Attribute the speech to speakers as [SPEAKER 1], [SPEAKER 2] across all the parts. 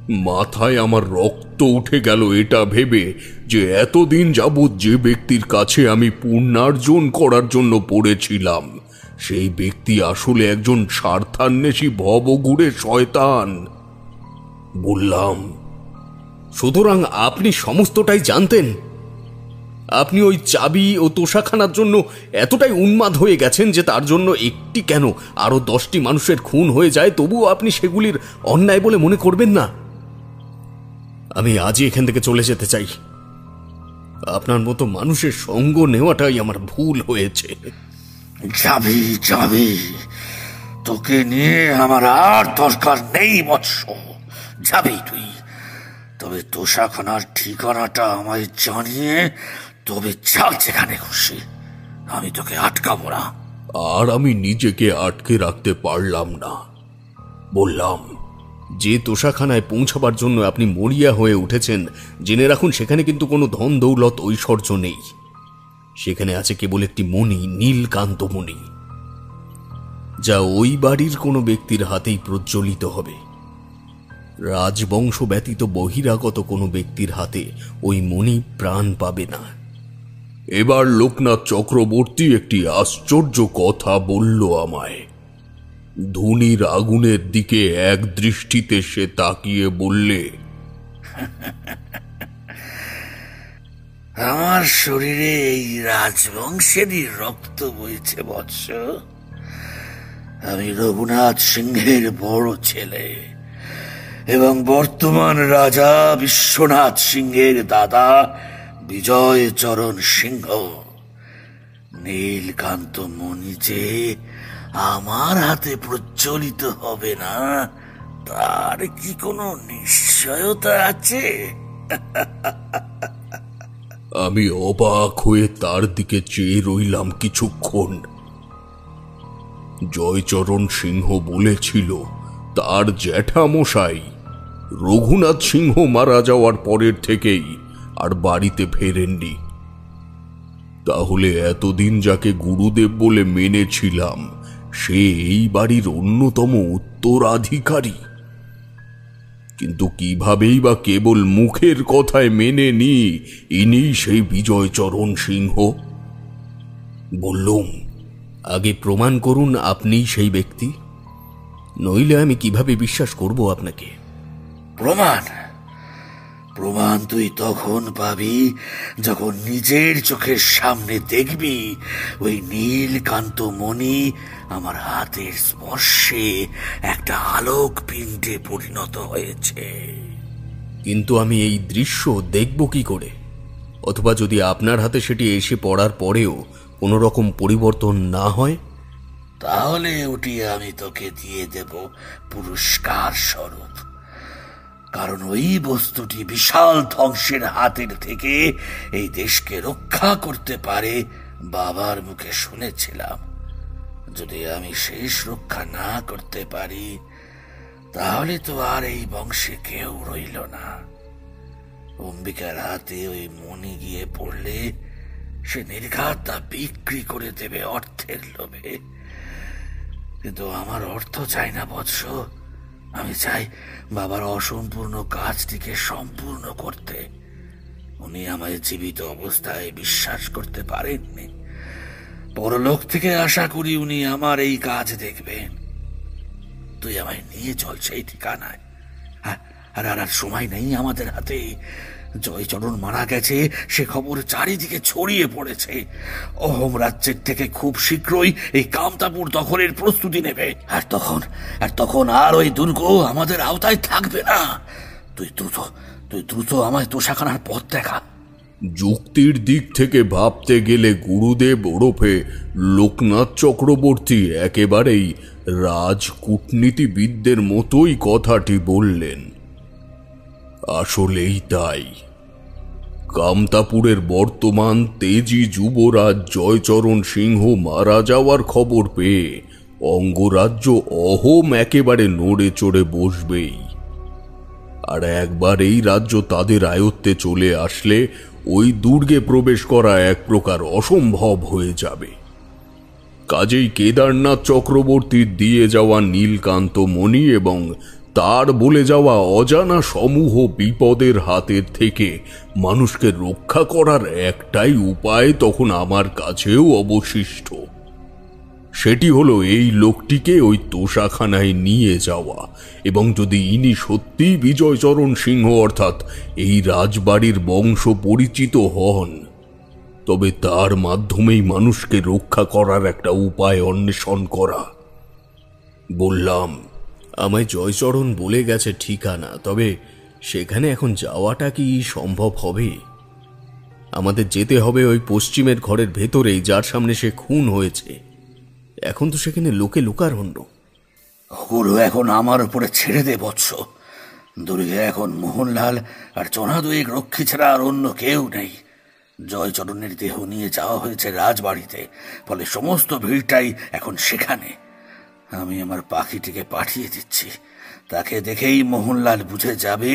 [SPEAKER 1] মাথায় আমার রক্ত উঠে গেল এটা ভেবে যে এতদিন যাবৎ যে ব্যক্তির কাছে আমি পুণ্যার্জন করার জন্য পড়েছিলাম সেই ব্যক্তি আসলে একজন স্বার্থান্বেষী ভবঘুরে শয়তান। বললাম,
[SPEAKER 2] সুতরাং আপনি সমস্তটাই জানতেন? আপনি ওই চাবি ও তোষাখানার জন্য এতটাই উন্মাদ হয়ে গেছেন যে তার জন্য একটি কেন আরো 10টি মানুষের খুন হয়ে যায় তবুও আপনি সেগুলির অন্যায় বলে মনে করবেন না? আমি আজই এখান থেকে চলে যেতে চাই। আপনার মতো মানুষের সঙ্গ নেওয়াটাই আমার ভুল হয়েছে।
[SPEAKER 3] যাবি যাবি, তোকে নিয়ে আমার আর দরকার নেই বৎস, যাবি তুই। তবে তোষাখানার ঠিকানাটা আমায় জানিয়ে তবে যা যেখানে খুশি, আমি তোকে আটকাবো না।
[SPEAKER 1] আর আমি নিজেকে আটকে রাখতে পারলাম না। বললাম,
[SPEAKER 2] যে তোষাখানায় পৌঁছাবার জন্য আপনি মরিয়া হয়ে উঠেছেন জেনে রাখুন সেখানে কিন্তু কোনো ধন দৌলত ঐশ্বর্য নেই। সেখানে আছে কেবল একটি মণি, নীলকান্ত মণি, যা ওই বাড়ির কোনো ব্যক্তির হাতেই প্রজ্বলিত হবে। রাজবংশ ব্যতীত বহিরাগত কোনো ব্যক্তির হাতে ওই মণি প্রাণ পাবে না।
[SPEAKER 1] এবার লোকনাথ চক্রবর্তী একটি আশ্চর্য কথা বলল আমায়। ধুনির আগুনের দিকে এক দৃষ্টিতে সে তাকিয়ে বললে,
[SPEAKER 3] আমার শরীরে এই রাজবংশেরই রক্ত বইছে বৎস। আমি রঘুনাথ সিংহের বড় ছেলে এবং বর্তমান রাজা বিশ্বনাথ সিংহের দাদা বিজয় চরণ সিংহ। নীলকান্ত মণি যে আমার হাতে প্রজ্বলিত হবে না তার কি কোনো নিশ্চয়তা আছে?
[SPEAKER 1] আমি অবাক হয়ে তার দিকে চেয়ে রইলাম কিছুক্ষণ। জয়চরণ সিংহ বলেছিল তার জ্যাঠামশাই রঘুনাথ সিংহ মারা যাওয়ার পরের থেকেই আর বাড়িতে ফেরেননি। তাহলে এতদিন যাকে গুরুদেব বলে মেনেছিলাম সে এই বাড়ির অন্যতম উত্তরাধিকারী। কিন্তু কিভাবেই বা কেবল মুখের কথায় মেনে নি ইনি সেই বিজয়চরণ সিংহ?
[SPEAKER 2] বললুম, আগে প্রমাণ করুন আপনি সেই ব্যক্তি, নইলে আমি কিভাবে বিশ্বাস করব আপনাকে?
[SPEAKER 3] প্রমাণ? প্রমাণ তুই তখন পাবি যখন নিজের চোখের সামনে দেখবি ওই নীলকান্ত মণি আমার হাতের স্পর্শে একটা আলোক পিণ্ডে পরিণত হয়েছে।
[SPEAKER 2] কিন্তু আমি এই দৃশ্য দেখব কি করে? অথবা যদি আপনার হাতে সেটি এসে পড়ার পরেও কোনো রকম পরিবর্তন না হয়?
[SPEAKER 3] তাহলে ওটি আমি তোকে দিয়ে দেব পুরস্কার স্বরূপ। কারণ ওই বস্তুটি বিশাল ধ্বংসের হাতের থেকে এই দেশকে রক্ষা করতে পারে বাবার মুখে শুনেছিলাম। যদি আমি শেষ রক্ষা না করতে পারি তাহলে তো আর এই বংশে কেউ রইল না। অম্বিকার হাতে ওই মণি গিয়ে পড়লে সে নির্ঘাত তা বিক্রি করে দেবে অর্থের লোভে। কিন্তু আমার অর্থ চাই না বৎস, আমি চাই বাবার অসম্পূর্ণ কাজটিকে সম্পূর্ণ করতে। উনি আমায় জীবিত অবস্থায় বিশ্বাস করতে পারেননি। পরলোক থেকে আশা করি উনি আমার এই কাজ দেখবেন। তুই আমায় নিয়ে চল সেই ঠিকানায়। আর সময় নেই আমাদের হাতে। জয়চরণ মারা গেছে সে খবর চারিদিকে ছড়িয়ে পড়েছে। অহোম রাজ্যের থেকে খুব শীঘ্রই এই কামতাপুর দখলের প্রস্তুতি নেবে। আর তখন আর ওই দুর্গ আমাদের আওতায় থাকবে না। তুই দ্রুত আমায় তোষাখানার পথ দেখা।
[SPEAKER 1] যুক্তির দিক থেকে ভাবতে গেলে গুরুদেব ওরফে লোকনাথ চক্রবর্তী একেবারেই রাজকূটনীতিবিদদের মতোই কথাটি বললেন। আসলেই তাই। কামতাপুরের বর্তমান তেজি যুবরাজ জয়চরণ সিংহ মারা যাওয়ার খবর পেয়ে অঙ্গরাজ্য অহোম একেবারে নড়ে চড়ে বসবেই। আর একবার এই রাজ্য তাদের আয়ত্তে চলে আসলে ওই দুর্গে প্রবেশ করা এক প্রকার অসম্ভব হয়ে যাবে। কাজেই কেদারনাথ চক্রবর্তীর দিয়ে যাওয়া নীলকান্ত মণি এবং তার বলে যাওয়া অজানা সমূহ বিপদের হাতের থেকে মানুষকে রক্ষা করার একটাই উপায় তখন আমার কাছেও অবশিষ্ট। সেটি হলো এই লোকটিকে ওই তোষাখানায় নিয়ে যাওয়া, এবং যদি ইনি সত্যি বিজয়চরণ সিংহ অর্থাৎ এই রাজবাড়ির বংশ পরিচিত হন, তবে তার মাধ্যমেই মানুষকে রক্ষা করার একটা উপায় অন্বেষণ করা। বললাম,
[SPEAKER 2] আমায় জয়চরণ বলে গেছে ঠিকানা, তবে সেখানে এখন যাওয়াটা কি সম্ভব হবে? আমাদের যেতে হবে ওই পশ্চিমের ঘরের ভেতরেই, যার সামনে সে খুন হয়েছে। এখন তো সেখানে লোকে লোকারণ্য।
[SPEAKER 3] ওগুলো এখন আমার উপরে ছেড়ে দে বৎস। দুর্গে এখন মোহনলাল আর জনাদয়েক রক্ষী ছাড়া আর অন্য কেউ নেই। জয়চরণের দেহ নিয়ে যাওয়া হয়েছে রাজবাড়িতে, ফলে সমস্ত ভিড়টাই এখন সেখানে। আমি আমার পাখিটিকে পাঠিয়ে দিচ্ছি। তাকে দেখেই মোহনলাল বুঝে যাবে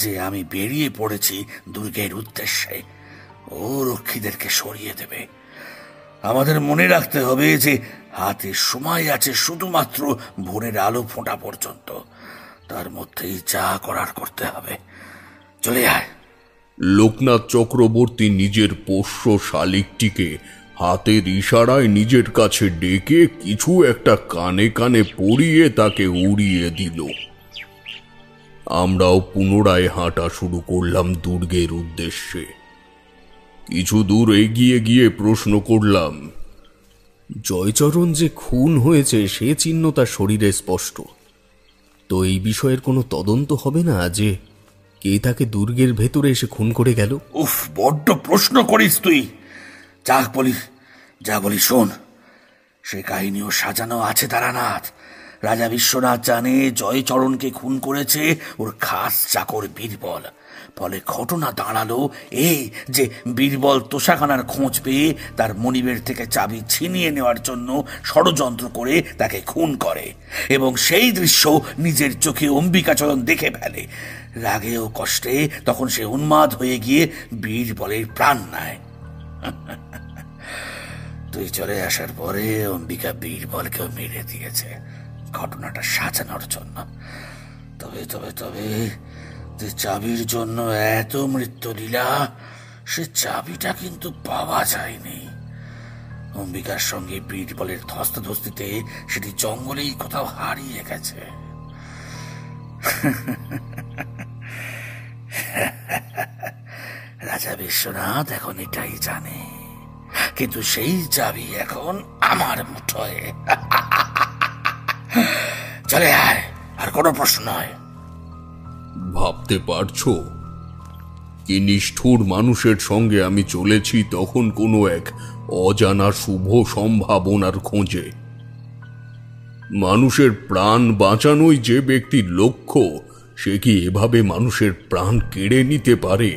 [SPEAKER 3] যে আমি বেরিয়ে পড়েছি দুর্গের উদ্দেশ্যে। ও রক্ষীদেরকে সরিয়ে দেবে। আমাদের মনে রাখতে হবে যে হাতে সময় আছে শুধুমাত্র ভোরের আলো ফোঁটা পর্যন্ত। তার মধ্যেই যা করার করতে হবে। চলে আয়।
[SPEAKER 1] লোকনাথ চক্রবর্তী নিজের পোষ্য শালিকটিকে হাতের ইশারায় নিজের কাছে ডেকে কিছু একটা কানে কানে পরিয়ে তাকে উড়িয়ে দিল। আমরাও পুনরায় হাঁটা শুরু করলাম দুর্গের উদ্দেশ্যে। কিছু দূর এগিয়ে গিয়ে প্রশ্ন করলাম,
[SPEAKER 2] জয়চরণ যে খুন হয়েছে সে চিহ্ন তার শরীরে স্পষ্ট, তো এই বিষয়ের কোনো তদন্ত হবে না যে কে তাকে দুর্গের ভেতরে এসে খুন করে গেল?
[SPEAKER 3] উফ, বড্ড প্রশ্ন করিস তুই। যা বলি শোন। সে কাহিনীও সাজানো আছে তারানাথ। রাজা বিশ্বনাথ জানে জয়চরণকে খুন করেছে ওর খাস চাকর বীরবল। ফলে ঘটনা দাঁড়ালো এই যে বীরবল তোষাখানার খোঁজ পেয়ে তার মনিবের থেকে চাবি ছিনিয়ে নেওয়ার জন্য ষড়যন্ত্র করে তাকে খুন করে, এবং সেই দৃশ্য নিজের চোখে অম্বিকাচরণ দেখে ফেলে। রাগে ও কষ্টে তখন সে উন্মাদ হয়ে গিয়ে বীরবলের প্রাণ নেয়। তুই চলে আসার পরে অম্বিকা বীরবলকেও মেরে দিয়েছে ঘটনাটা সাজানোর জন্য। তবে তবে তবে যে চাবির জন্য এত মৃত্যুলীলা, সে চাবিটা কিন্তু পাওয়া যায়নি। অম্বিকার সঙ্গে বীরবলের ধস্তাধস্তিতে সেটি জঙ্গলেই কোথাও হারিয়ে গেছে। রাজা বিশ্বনাথ এখন এটাই জানে, কিন্তু সেই চাবি এখন আমার মুঠোয়। চলে আয়, আর কোনো প্রশ্ন নয়।
[SPEAKER 1] ভাবতে পারছো কি নিষ্ঠুর মানুষের সঙ্গে আমি চলেছি তখন কোনো এক অজানা শুভ সম্ভাবনার খোঁজে। মানুষের প্রাণ বাঁচানোই যে ব্যক্তির লক্ষ্য, সে কি এভাবে মানুষের প্রাণ কেড়ে নিতে পারে?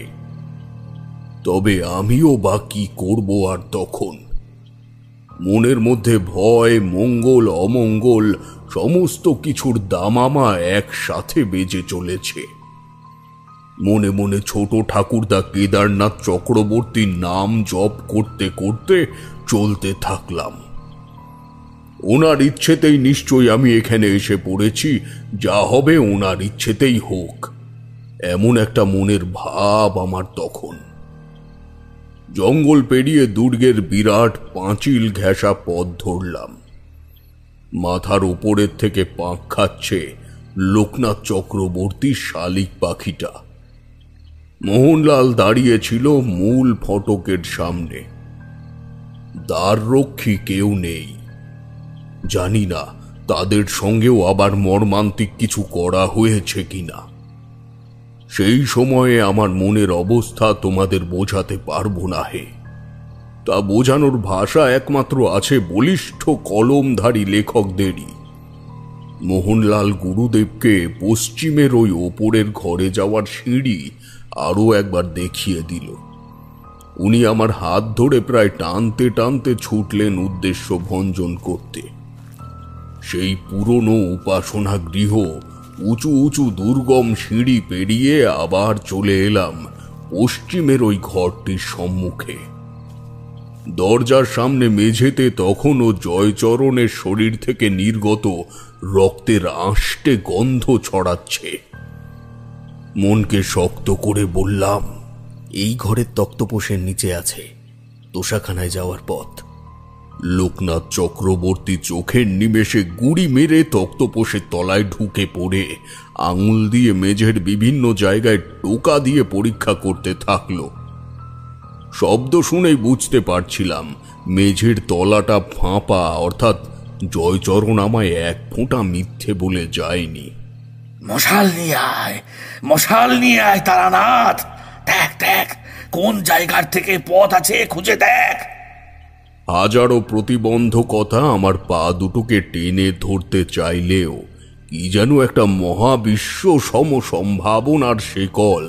[SPEAKER 1] তবে আমিও বা কি করব আর তখন? মনের মধ্যে ভয়, মঙ্গল, অমঙ্গল সমস্ত কিছুর দামামা একসাথে বেজে চলেছে। মনে মনে ছোট ঠাকুরদা কেদারনাথ চক্রবর্তীর নাম জপ করতে করতে চলতে থাকলাম। ওনার ইচ্ছেতেই নিশ্চয়ই আমি এখানে এসে পড়েছি, যা হবে ওনার ইচ্ছেতেই হোক, এমন একটা মনের ভাব আমার তখন। জঙ্গল পেরিয়ে দুর্গের বিরাট পাঁচিল ঘেঁষা পথ ধরলাম। মাথার উপরের থেকে পাঁক খাচ্ছে লোকনাথ চক্রবর্তীর শালিক পাখিটা। মোহনলাল দাঁড়িয়েছিল মূল ফটকের সামনে। দ্বাররক্ষী কেউ নেই। জানি না তাদের সঙ্গেও আবার মর্মান্তিক কিছু করা হয়েছে কিনা। সেই সময়ে আমার মনের অবস্থা তোমাদের বোঝাতে পারবো না হে। তা বোঝানোর ভাষা একমাত্র আছে বলিষ্ঠ কলমধারী লেখকদেরই। মোহনলাল গুরুদেবকে পশ্চিমের ওই ওপরের ঘরে যাওয়ার সিঁড়ি আরো একবার দেখিয়ে দিল। উনি আমার হাত ধরে প্রায় টানতে টানতে ছুটলেন উদ্দেশ্য ভঞ্জন করতে। সেই পুরনো উপাসনা গৃহ, উঁচু উঁচু দুর্গম সিঁড়ি পেরিয়ে আবার চলে এলাম পশ্চিমের ওই ঘরটির সম্মুখে। দরজার সামনে মেঝেতে তখনও জয়চরণের শরীর থেকে নির্গত রক্তের আষ্টে গন্ধ ছড়াচ্ছে। মনকে শক্ত করে বললাম,
[SPEAKER 2] এই ঘরের তক্তপোষের নিচে আছে তোষাখানায় যাওয়ার পথ।
[SPEAKER 1] লোকনাথ চক্রবর্তী চোখের নিমেষে গুড়ি মেরে তক্তপোষের তলায় ঢুকে পড়ে আঙুল দিয়ে মেঝের বিভিন্ন জায়গায় টোকা দিয়ে পরীক্ষা করতে থাকলো। শব্দ শুনেই বুঝতে পারছিলাম মেঝের তলাটা ফাঁপা, অর্থাৎ জয়চরণ আমায় এক ফোঁটা মিথ্যে বলে যায়নি।
[SPEAKER 3] মশাল নিয়ে আয় তারানাথ, দেখ দেখ কোন জায়গার থেকে পথ আছে খুঁজে দেখ।
[SPEAKER 1] হাজারো প্রতিবন্ধকতা আমার পা দুটোকে টেনে ধরতে চাইলেও কি যেন একটা মহাবিশ্ব সম সম্ভাবনার শেকল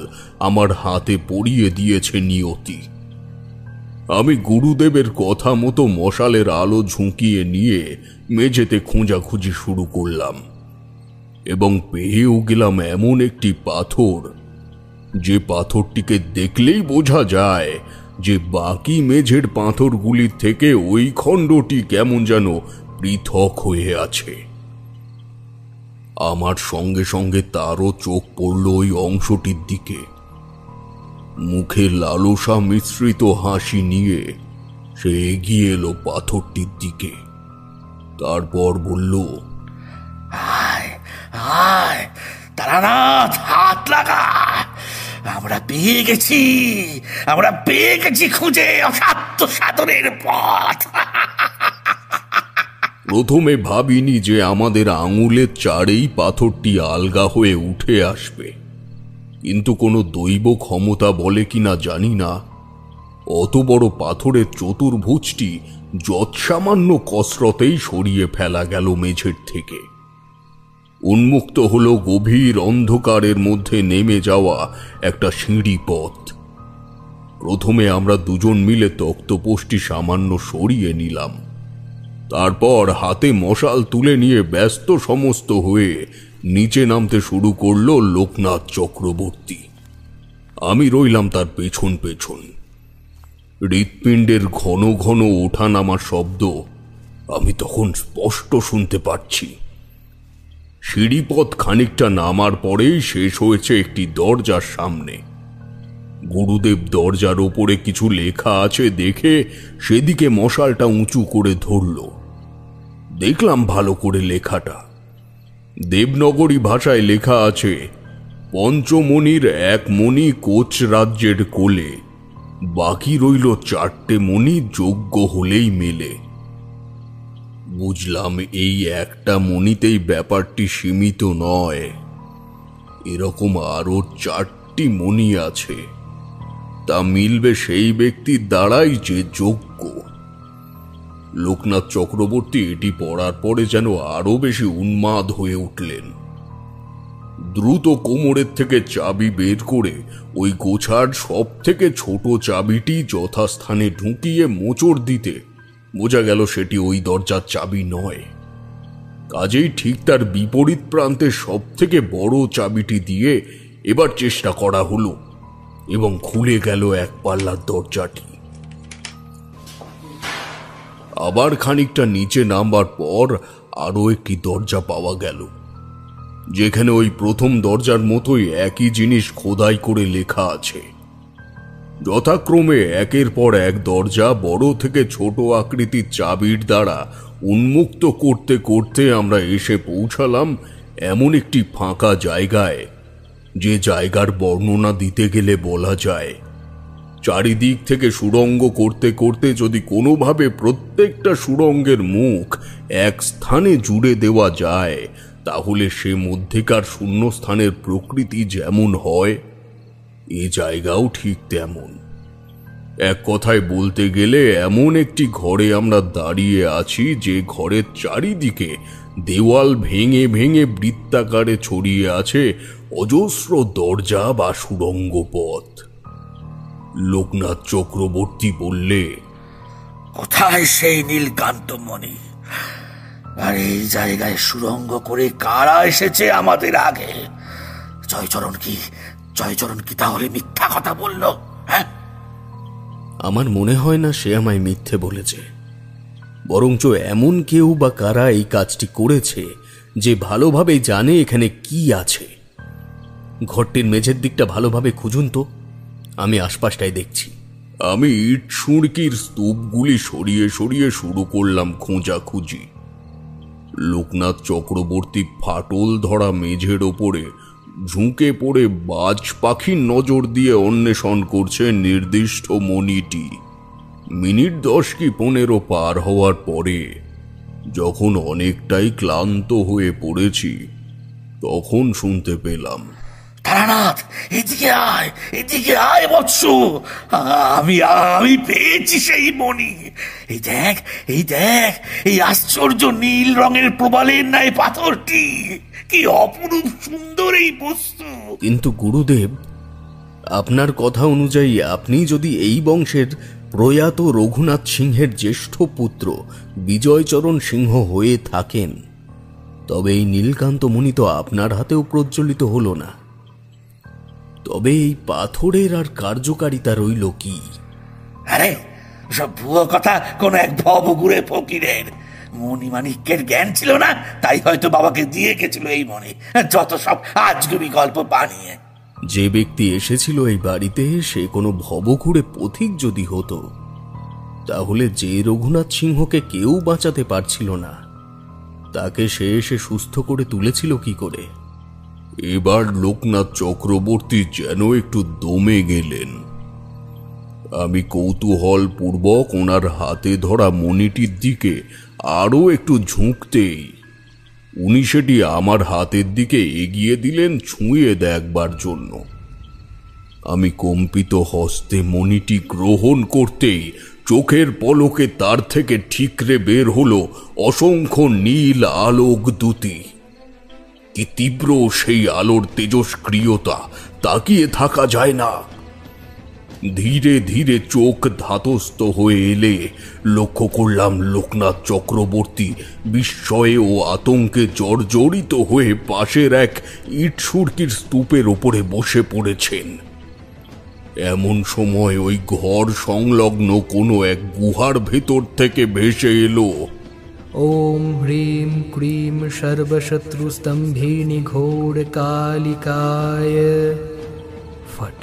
[SPEAKER 1] আমার হাতে পরিয়ে দিয়েছে নিয়তি। আমি গুরুদেবের কথা মতো মশালের আলো ঝুঁকিয়ে নিয়ে মেঝেতে খোঁজাখুঁজি শুরু করলাম এবং পেয়েও গেলাম এমন একটি পাথর, যে পাথরটিকে দেখলেই বোঝা যায় যে বাকি মেঝের পাথরগুলির থেকে ওই খণ্ডটি কেমন যেন পৃথক হয়ে আছে। আমার সঙ্গে সঙ্গে তারও চোখ পড়ল ওই অংশটির দিকে। মুখে লালসা মিশ্রিত হাসি নিয়ে সে এগিয়ে এলো পাথরটির দিকে। তারপর বলল,
[SPEAKER 3] আয় আয় তারানাথ, হাত লাগা, আমরা পেয়ে গেছি খুঁজে অসাধ্য সাধনের পথ।
[SPEAKER 1] প্রথমে ভাবিনি যে আমাদের আঙুলের চারেই পাথরটি আলগা হয়ে উঠে আসবে, কিন্তু কোনো দৈব ক্ষমতা বলে কিনা জানি না, অত বড় পাথরের চতুর্ভুজটি যৎসামান্য কসরতেই সরিয়ে ফেলা গেল মেঝের থেকে। উন্মুক্ত হলো গভীর অন্ধকারের মধ্যে নেমে যাওয়া একটা সিঁড়ি পথ। প্রথমে আমরা দুজন মিলে তক্তপোষটি সামান্য সরিয়ে নিলাম, তারপর হাতে মশাল তুলে নিয়ে ব্যস্ত সমস্ত হয়ে নিচে নামতে শুরু করলো লোকনাথ চক্রবর্তী। আমি রইলাম তার পেছন পেছন। হৃৎপিণ্ডের ঘন ঘন ওঠা নামার শব্দ আমি তখন স্পষ্ট শুনতে পাচ্ছি। সিঁড়িপথ খানিকটা নামার পরেই শেষ হয়েছে একটি দরজার সামনে। গুরুদেব দরজার ওপরে কিছু লেখা আছে দেখে সেদিকে মশালটা উঁচু করে ধরল। দেখলাম ভালো করে লেখাটা। দেবনগরী ভাষায় লেখা আছে, পঞ্চমণির এক মণি কোচ রাজ্যের কোলে, বাকি রইল 4টে মণি যোগ্য হলেই মেলে। বুঝলাম এই একটা মণিতেই ব্যাপারটি সীমিত নয়, এরকম আরো 4টি মণি আছে, তা মিলবে সেই ব্যক্তির দ্বারাই যে যোগ্য। লোকনাথ চক্রবর্তী এটি পড়ার পরে যেন আরো বেশি উন্মাদ হয়ে উঠলেন। দ্রুত কোমরের থেকে চাবি বের করে ওই গোছার সব থেকে ছোট চাবিটি যথাস্থানে ঢুকিয়ে মোচড় দিতে বোঝা গেল সেটি ওই দরজার চাবি নয়। কাজেই ঠিক তার বিপরীত প্রান্তে সব থেকে বড় চাবিটি দিয়ে এবার চেষ্টা করা হলো এবং খুলে গেল এক পাল্লার দরজাটি। আবার খানিকটা নিচে নামবার পর আরো একটি দরজা পাওয়া গেল, যেখানে ওই প্রথম দরজার মতোই একই জিনিস খোদাই করে লেখা আছে। যথাক্রমে একের পর এক দরজা বড় থেকে ছোট আকৃতির চাবির দ্বারা উন্মুক্ত করতে করতে আমরা এসে পৌঁছালাম এমন একটি ফাঁকা জায়গায়, যে জায়গার বর্ণনা দিতে গেলে বলা যায়, চারিদিক থেকে সুড়ঙ্গ করতে করতে যদি কোনোভাবে প্রত্যেকটা সুড়ঙ্গের মুখ এক স্থানে জুড়ে দেওয়া যায়, তাহলে সে মধ্যেকার শূন্যস্থানের প্রকৃতি যেমন হয়, এ জায়গাও ঠিক তেমন। এক কথায় বলতে গেলে এমন একটি ঘরে আমরা দাঁড়িয়ে আছি, যে ঘরের চারিদিকে দেওয়াল ভেঙে ভেঙে বৃত্তাকারে ছড়িয়ে আছে অজস্র দরজা বা সুড়ঙ্গ পথ। লোকনাথ চক্রবর্তী বললে,
[SPEAKER 3] কোথায় সেই নীলকান্তমণি? আর এই জায়গায় সুড়ঙ্গ করে কারা এসেছে আমাদের আগে? জয়চরণ কি তাহলে মিথ্যা কথা বলল? হ্যাঁ,
[SPEAKER 2] আমার মনে হয় না সে আমায় মিথ্যে বলেছে, বরঞ্চ এমন কেউ বা কারা এই কাজটি করেছে যে ভালোভাবে জানে এখানে কি আছে। ঘরটির মেঝের দিকটা ভালোভাবে খুঁজুন তো, আমি আশপাশটাই দেখছি।
[SPEAKER 1] আমি ইট সুড়কির স্তূপগুলি সরিয়ে সরিয়ে শুরু করলাম খোঁজাখুঁজি। লোকনাথ চক্রবর্তী ফাটল ধরা মেঝের ওপরে ঝুঁকে পড়ে বাজ পাখির নজর দিয়ে অন্বেষণ করছে নির্দিষ্ট মণিটি। মিনিট 10 কি 15 পার হওয়ার পরে যখন অনেকটাই ক্লান্ত হয়ে পড়েছি, তখন শুনতে পেলাম,
[SPEAKER 3] তারানাথ, এদিকে আয়, এদিকে আয় বৎস, আমি পেয়েছি সেই মণি। এই দেখ, এই দেখ, এই আশ্চর্য নীল রঙের প্রবালের ন্যায় পাথরটি, কি অপরূপ সুন্দর এই বস্তু।
[SPEAKER 2] কিন্তু গুরুদেব, আপনার কথা অনুযায়ী আপনি যদি এই বংশের প্রয়াত রঘুনাথ সিংহের জ্যেষ্ঠ পুত্র বিজয়চরণ সিংহ হয়ে থাকেন, তবে এই নীলকান্ত মণি তো আপনার হাতেও প্রজ্বলিত হলো না। তবে এই পাথরের আর কার্যকারিতা রইল কি?
[SPEAKER 3] আরে সব ভুয়ো কথা, কোন এক ভবঘুরে ফকিরের। মণিমাণিক্যের জ্ঞান ছিল না, তাই হয়তো বাবাকে দিয়ে গেছিল এই মণি। যত সব আজগুবি গল্প বানিয়ে।
[SPEAKER 2] যে ব্যক্তি এসেছিল এই বাড়িতে সে কোনো ভবঘুরে পথিক যদি হতো, তাহলে যে রঘুনাথ সিংহকে কেউ বাঁচাতে পারছিল না, তাকে সে এসে সুস্থ করে তুলেছিল কি করে?
[SPEAKER 1] এবার লোকনাথ চক্রবর্তী যেন একটু দমে গেলেন। আমি কৌতূহল পূর্বক ওনার হাতে ধরা মণিটির দিকে আরো একটু ঝুঁকতেই উনি সেটি আমার হাতের দিকে এগিয়ে দিলেন ছুঁয়ে দেখবার জন্য। আমি কম্পিত হস্তে মণিটি গ্রহণ করতেই চোখের পলকে তার থেকে ঠিকরে বের হলো অসংখ্য নীল আলোক দ্যুতি। কি তীব্র সেই আলোর তেজস্ক্রিয়তা, তাকিয়ে থাকা যায় না। ধীরে ধীরে চোখ ধাতস্থ হয়ে এলে লক্ষ্য করলাম লোকনাথ চক্রবর্তী বিস্ময়ে ও আতঙ্কে জর্জরিত হয়ে পাশের এক ইট সুড়কির স্তূপের ওপরে বসে পড়েছেন। এমন সময় ওই ঘর সংলগ্ন কোনো এক গুহার ভেতর থেকে ভেসে এলো,
[SPEAKER 4] ওম হ্রিম ক্রিম সর্বশত্রুস্তম্ভিনী ঘোর কালিকায় ফট।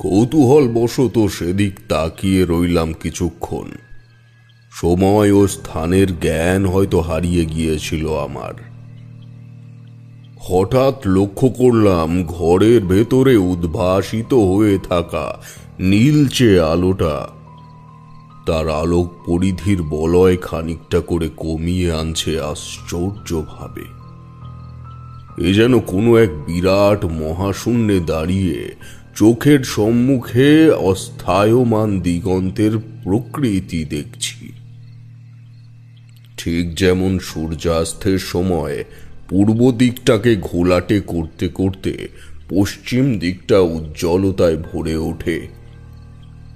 [SPEAKER 1] কৌতূহল বশত সেদিক তাকিয়ে রইলাম কিছুক্ষণ। সময় ও স্থানের জ্ঞান হয়তো হারিয়ে গিয়েছিল আমার। হঠাৎ লক্ষ্য করলাম ঘরের ভেতরে উদ্ভাসিত হয়ে থাকা নীলচে আলোটা তার আলোক পরিধির বলয় খানিকটা করে কমিয়ে আনছে আশ্চর্যভাবে। এ যেন কোনো এক বিরাট মহাশূন্যে দাঁড়িয়ে চোখের সম্মুখে অস্থায়মান দিগন্তের প্রকৃতি দেখছি। ঠিক যেমন সূর্যাস্তের সময় পূর্ব দিকটাকে ঘোলাটে করতে করতে পশ্চিম দিকটা উজ্জ্বলতায় ভরে ওঠে,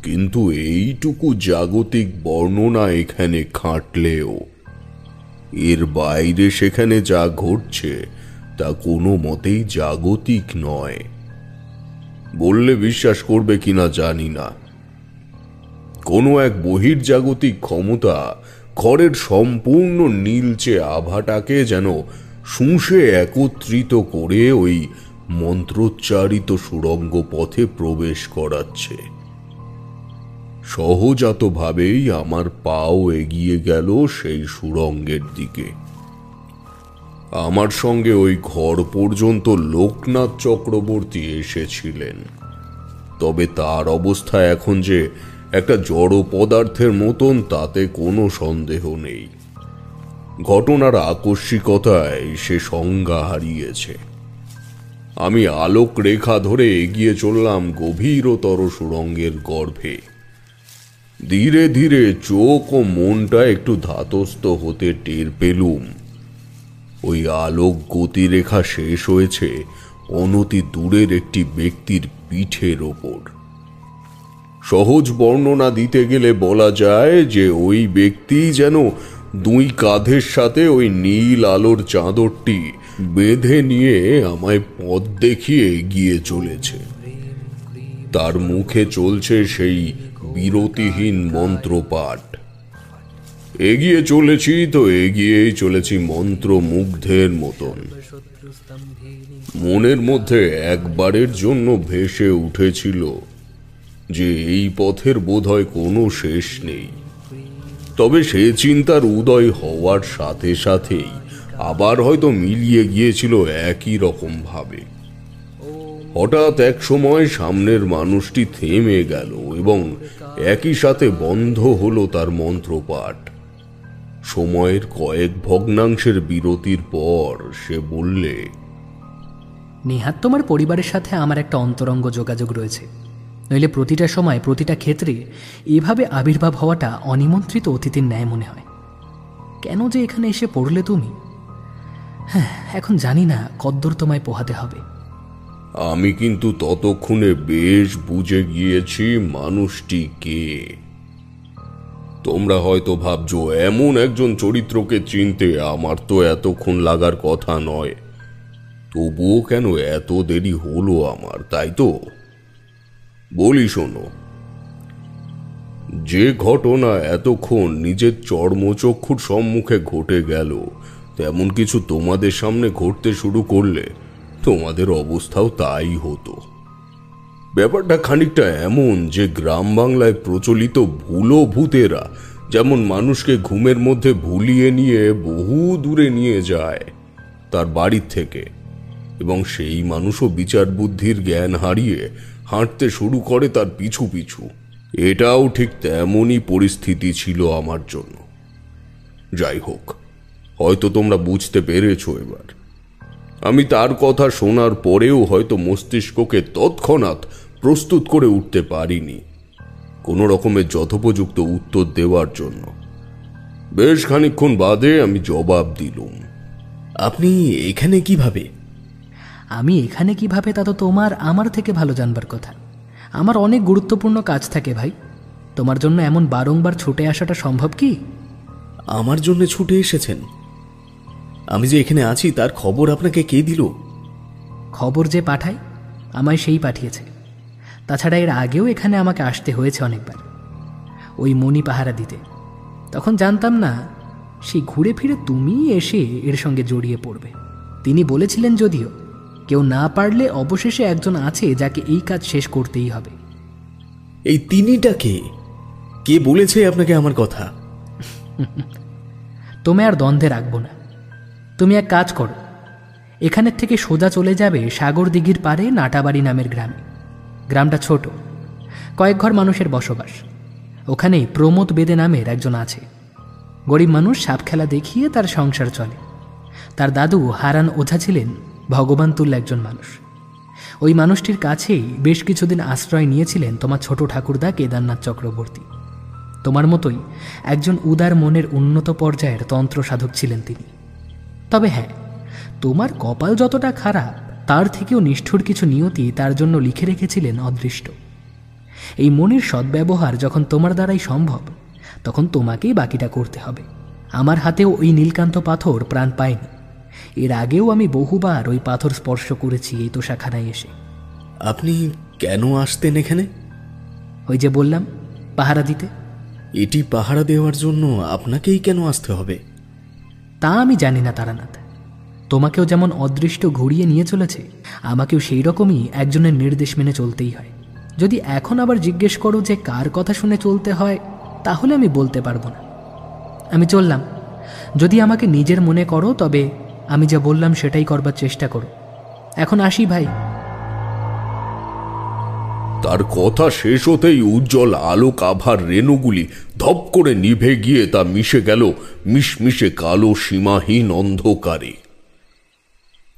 [SPEAKER 1] কিন্তু এইটুকু জাগতিক বর্ণনা এখানে খাটলেও এর বাইরে সেখানে যা ঘটছে তা কোনো মতেই জাগতিক নয়। বললে বিশ্বাস করবে কিনা জানি না, কোনো এক বহির্জাগতিক ক্ষমতা ঘরের সম্পূর্ণ নীলচে আভাটাকে যেন শুঁষে একত্রিত করে ওই মন্ত্রোচ্চারিত সুড়ঙ্গ পথে প্রবেশ করাচ্ছে। সহজাতভাবেই আমার পাও এগিয়ে গেল সেই সুড়ঙ্গের দিকে। আমার সঙ্গে ওই ঘর পর্যন্ত লোকনাথ চক্রবর্তী এসেছিলেন, তবে তার অবস্থা এখন যে একটা জড় পদার্থের মতন তাতে কোনো সন্দেহ নেই। ঘটনার আকস্মিকতায় সে সংজ্ঞা হারিয়েছে। আমি আলোক রেখা ধরে এগিয়ে চললাম গভীরতর সুড়ঙ্গের গর্ভে। ধীরে ধীরে চোখ ও মনটা একটু ধাতস্থ হতে টের পেলুম ওই আলোক গতিরেখা শেষ হয়েছে অনতি দূরের একটি ব্যক্তির পিঠের ওপর। সহজ বর্ণনা দিতে গেলে বলা যায় যে ওই ব্যক্তি যেন দুই কাঁধের সাথে ওই নীল আলোর চাদরটি বেঁধে নিয়ে আমায় পথ দেখিয়ে এগিয়ে চলেছে। তার মুখে চলছে সেই বিরতিহীন মন্ত্রপাঠ। এগিয়ে চলেছি তো এগিয়েই চলেছি মন্ত্রমুগ্ধের মতন। মনের মধ্যে একবারের জন্য ভেসে উঠেছিল যে এই পথের বোধহয় কোনো শেষ নেই। তবে সে চিন্তার উদয় হওয়ার সাথে সাথেই আবার হয়তো মিলিয়ে গিয়েছিল একই রকম ভাবে। হঠাৎ এক সময় সামনের মানুষটি থেমে গেল এবং একই সাথে বন্ধ হলো তার মন্ত্রপাঠ। সময়ের কয়েক ভগ্নাংশের বিরতির পর সে বললে,
[SPEAKER 4] নেহাত তোমার পরিবারের সাথে আমার একটা অন্তরঙ্গ যোগাযোগ রয়েছে, নইলে প্রতিটা সময় প্রতিটা ক্ষেত্রে এভাবে আবির্ভাব হওয়াটা অনিমন্ত্রিত অতিথির ন্যায় মনে হয়। কেন যে এখানে এসে পড়লে তুমি? হ্যাঁ, এখন জানি না কদ্দূর তোমায় পোহাতে হবে।
[SPEAKER 1] আমি কিন্তু ততক্ষণে বেশ বুঝে গিয়েছি মানুষটি কে। তোমরা হয়তো ভাবছো এমন একজন চরিত্রকে চিনতে আমার তো এতক্ষণ লাগার কথা নয়, তবুও কেন এত দেরি হলো আমার, তাই তো? বলি শোনো, যে ঘটনা এতক্ষণ নিজের চর্মচক্ষুর সম্মুখে ঘটে গেল তেমন কিছু তোমাদের সামনে ঘটতে শুরু করলে তোমাদের অবস্থাও তাই হতো। ব্যাপারটা খানিকটা এমন যে গ্রাম বাংলায় প্রচলিত ভুলো ভূতেরা যেমন মানুষকে ঘুমের মধ্যে ভুলিয়ে নিয়ে বহু দূরে নিয়ে যায় তার বাড়ির থেকে, এবং সেই মানুষও বিচার বুদ্ধির জ্ঞান হারিয়ে হাঁটতে শুরু করে তার পিছু পিছু, এটাও ঠিক তেমনই পরিস্থিতি ছিল আমার জন্য। যাই হোক, হয়তো তোমরা বুঝতে পেরেছো এবার। আমি তার কথা শোনার পরেও হয়তো মস্তিষ্ককে তৎক্ষণাৎ প্রস্তুত করে উঠতে পারিনি কোনো রকমের যথোপযুক্ত উত্তর দেওয়ার জন্য। বেশ খানিকক্ষণ বাদে আমি জবাব দিলুম,
[SPEAKER 2] আপনি এখানে কিভাবে?
[SPEAKER 4] আমি এখানে কিভাবে তা তো তোমার আমার থেকে ভালো জানবার কথা। আমার অনেক গুরুত্বপূর্ণ কাজ থাকে ভাই। তোমার জন্য এমন বারংবার ছুটে আসাটা সম্ভব কি?
[SPEAKER 2] আমার জন্য ছুটে এসেছেন? আমি যে এখানে আছি তার খবর আপনাকে কে দিল?
[SPEAKER 4] খবর যে পাঠায় আমায় সেই পাঠিয়েছে। তাছাড়া এর আগেও এখানে আমাকে আসতে হয়েছে অনেকবার, ওই মণি পাহারা দিতে। তখন জানতাম না সেই ঘুরে ফিরে তুমি এসে এর সঙ্গে জড়িয়ে পড়বে। তিনি বলেছিলেন যদিও কেউ না পারলে অবশেষে একজন আছে যাকে এই কাজ শেষ করতেই হবে।
[SPEAKER 2] এই তিনিটা কে? কে বলেছে আপনাকে আমার কথা?
[SPEAKER 4] তোমায় আর দ্বন্দ্বে রাখবো না। তুমি এক কাজ করো, এখানের থেকে সোজা চলে যাবে সাগর দিঘির পারে নাটাবাড়ি নামের গ্রামে। গ্রামটা ছোট, কয়েক ঘর মানুষের বসবাস। ওখানেই প্রমোদ বেদে নামের একজন আছে। গরিব মানুষ, সাপ খেলা দেখিয়ে তার সংসার চলে। তার দাদু হারান ওঝা ছিলেন ভগবান তুল্য একজন মানুষ। ওই মানুষটির কাছেই বেশ কিছুদিন আশ্রয় নিয়েছিলেন তোমার ছোট ঠাকুরদা কেদারনাথ চক্রবর্তী। তোমার মতোই একজন উদার মনের উন্নত পর্যায়ের তন্ত্র সাধক ছিলেন তিনি। তবে হ্যাঁ, তোমার কপাল যতটা খারাপ তার থেকেও নিষ্ঠুর কিছু নিয়তি তার জন্য লিখে রেখেছিলেন অদৃষ্ট। এই মনের সদ্ব্যবহার যখন তোমার দ্বারাই সম্ভব, তখন তোমাকেই বাকিটা করতে হবে। আমার হাতেও ওই নীলকান্ত পাথর প্রাণ পায়নি। এর আগেও আমি বহুবার ওই পাথর স্পর্শ করেছি এই তোষাখানায় এসে।
[SPEAKER 2] আপনি কেন আসতেন এখানে?
[SPEAKER 4] ওই যে বললাম, পাহারা দিতে।
[SPEAKER 2] এটি পাহারা দেওয়ার জন্য আপনাকেই কেন আসতে হবে?
[SPEAKER 4] তা আমি জানি না তারানাথ। তোমাকেও যেমন অদৃষ্ট ঘুরিয়ে নিয়ে চলেছে, আমাকেও সেই রকমই একজনের নির্দেশ মেনে চলতেই হয়। যদি এখন আবার জিজ্ঞেস করো যে কার কথা শুনে চলতে হয়, তাহলে আমি বলতে পারবো না। আমি চললাম। যদি আমাকে নিজের মনে করো তবে আমি যা বললাম সেটাই করবার চেষ্টা করো। এখন আসি ভাই।
[SPEAKER 1] তার কথা শেষ হতেই উজ্জ্বল আলোক আভার রেণুগুলি ধপ করে নিভে গিয়ে তা মিশে গেল মিশমিশে কালো সীমাহীন অন্ধকারে।